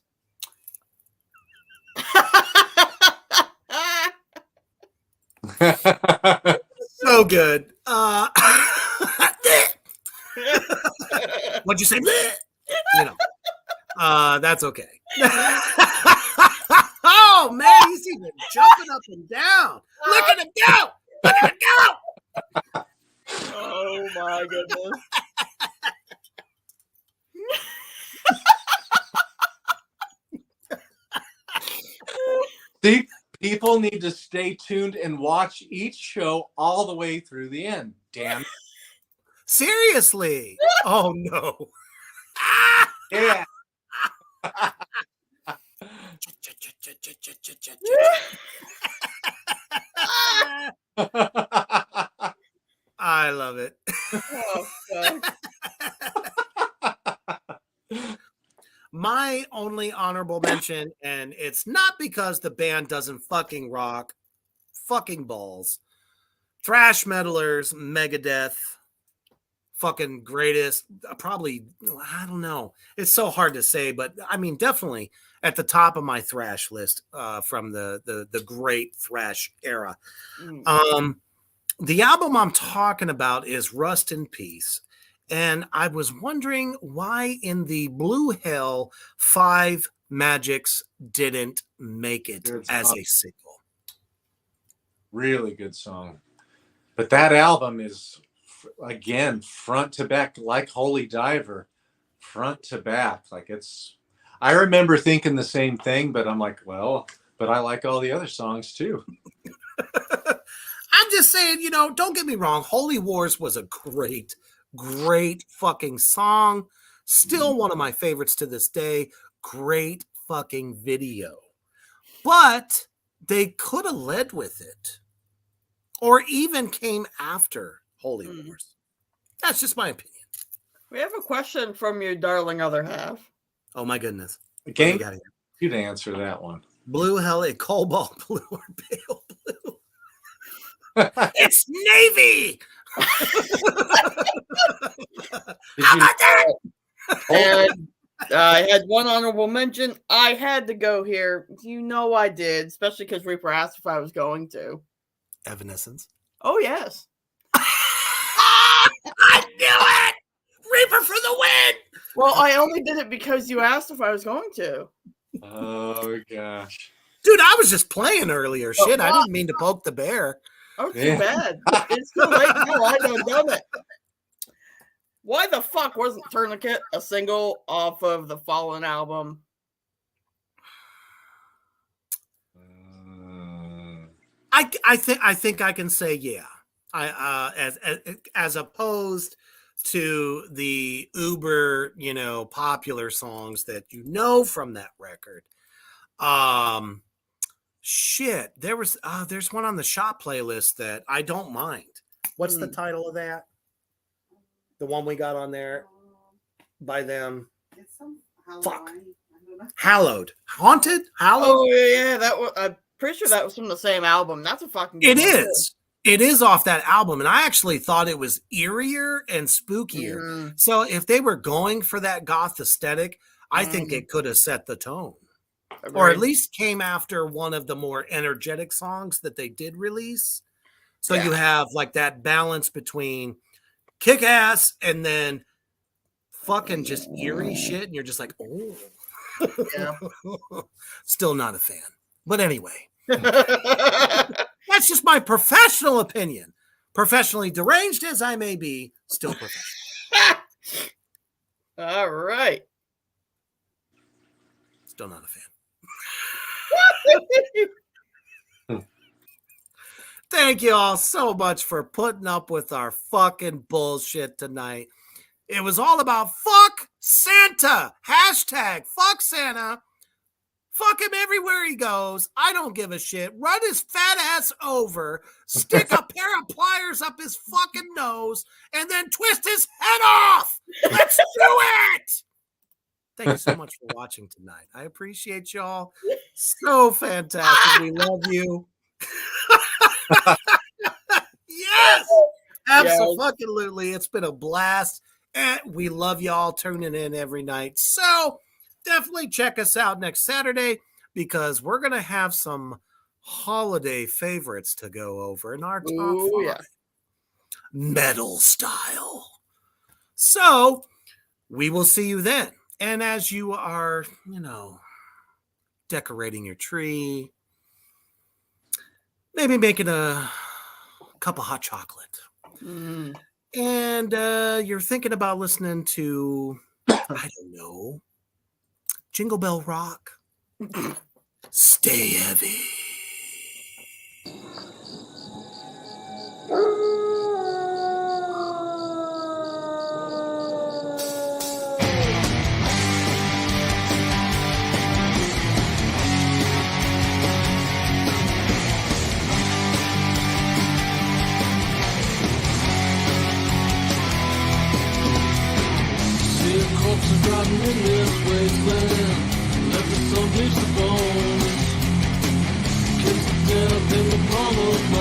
So good. What'd you say? You know, that's okay. Oh man, he's even jumping up and down. Look at him go! Look at him go! Oh my goodness. See, people need to stay tuned and watch each show all the way through the end. Damn. Seriously. Oh no. Yeah. I love it. Oh, fuck. My only honorable mention, and it's not because the band doesn't fucking rock, fucking balls. Thrash metalers, Megadeth, fucking greatest, probably, I don't know. It's so hard to say, but I mean, definitely at the top of my thrash list from the great thrash era. The album I'm talking about is Rust in Peace. And I was wondering why in the Blue Hell 5 Magics didn't make it as a single. Really good song. But that album is, again, front to back, like Holy Diver, front to back. Like I remember thinking the same thing, but I'm like, well, but I like all the other songs too. I'm just saying, you know, don't get me wrong. Holy Wars was a great fucking song. Still one of my favorites to this day. Great fucking video. But they could have led with it. Or even came after Holy Wars. That's just my opinion. We have a question from your darling other half. Oh my goodness. Game, you'd answer that one. Blue Hell, a cobalt blue or pale blue? It's navy. How about that? And I had one honorable mention. I had to go here. You know I did, especially because Reaper asked if I was going to. Evanescence. Oh, yes. I knew it! Reaper for the win! Well, I only did it because you asked if I was going to. Oh, gosh. Dude, I was just playing earlier. Shit, I didn't mean to poke the bear. Oh, too bad. It's too late now. I done it. Why the fuck wasn't Tourniquet a single off of the Fallen album? I think I can say yeah. As opposed to the uber, you know, popular songs that you know from that record. Shit, there's one on the shop playlist that I don't mind. What's the title of that? The one we got on there by them. It's some Fuck. Hallowed. Haunted? Hallowed? Oh yeah, that was. I'm pretty sure that was from the same album. That's a fucking. It is. It is off that album, and I actually thought it was eerier and spookier. Mm-hmm. So if they were going for that goth aesthetic, I think it could have set the tone. Or at least came after one of the more energetic songs that they did release. So you have like that balance between kick ass and then fucking just eerie shit. And you're just like, oh, Yeah. Still not a fan. But anyway, that's just my professional opinion. Professionally deranged as I may be, still professional. All right. Still not a fan. Thank you all so much for putting up with our fucking bullshit tonight. It was all about fuck Santa. Hashtag fuck Santa. Fuck him everywhere he goes. I don't give a shit. Run his fat ass over. Stick a pair of pliers up his fucking nose. And then twist his head off. Let's do it. Thank you so much for watching tonight. I appreciate y'all. So fantastic. We love you. Yes. Absolutely. It's been a blast. We love y'all tuning in every night. So definitely check us out next Saturday because we're going to have some holiday favorites to go over in our top Ooh, 5. yeah. Metal style. So we will see you then. And as you are, decorating your tree, maybe making a cup of hot chocolate. Mm. And you're thinking about listening to, I don't know, Jingle Bell Rock. Stay heavy. Riding in this wasteland, left us some bleached bones. Kiss the death in the palm of my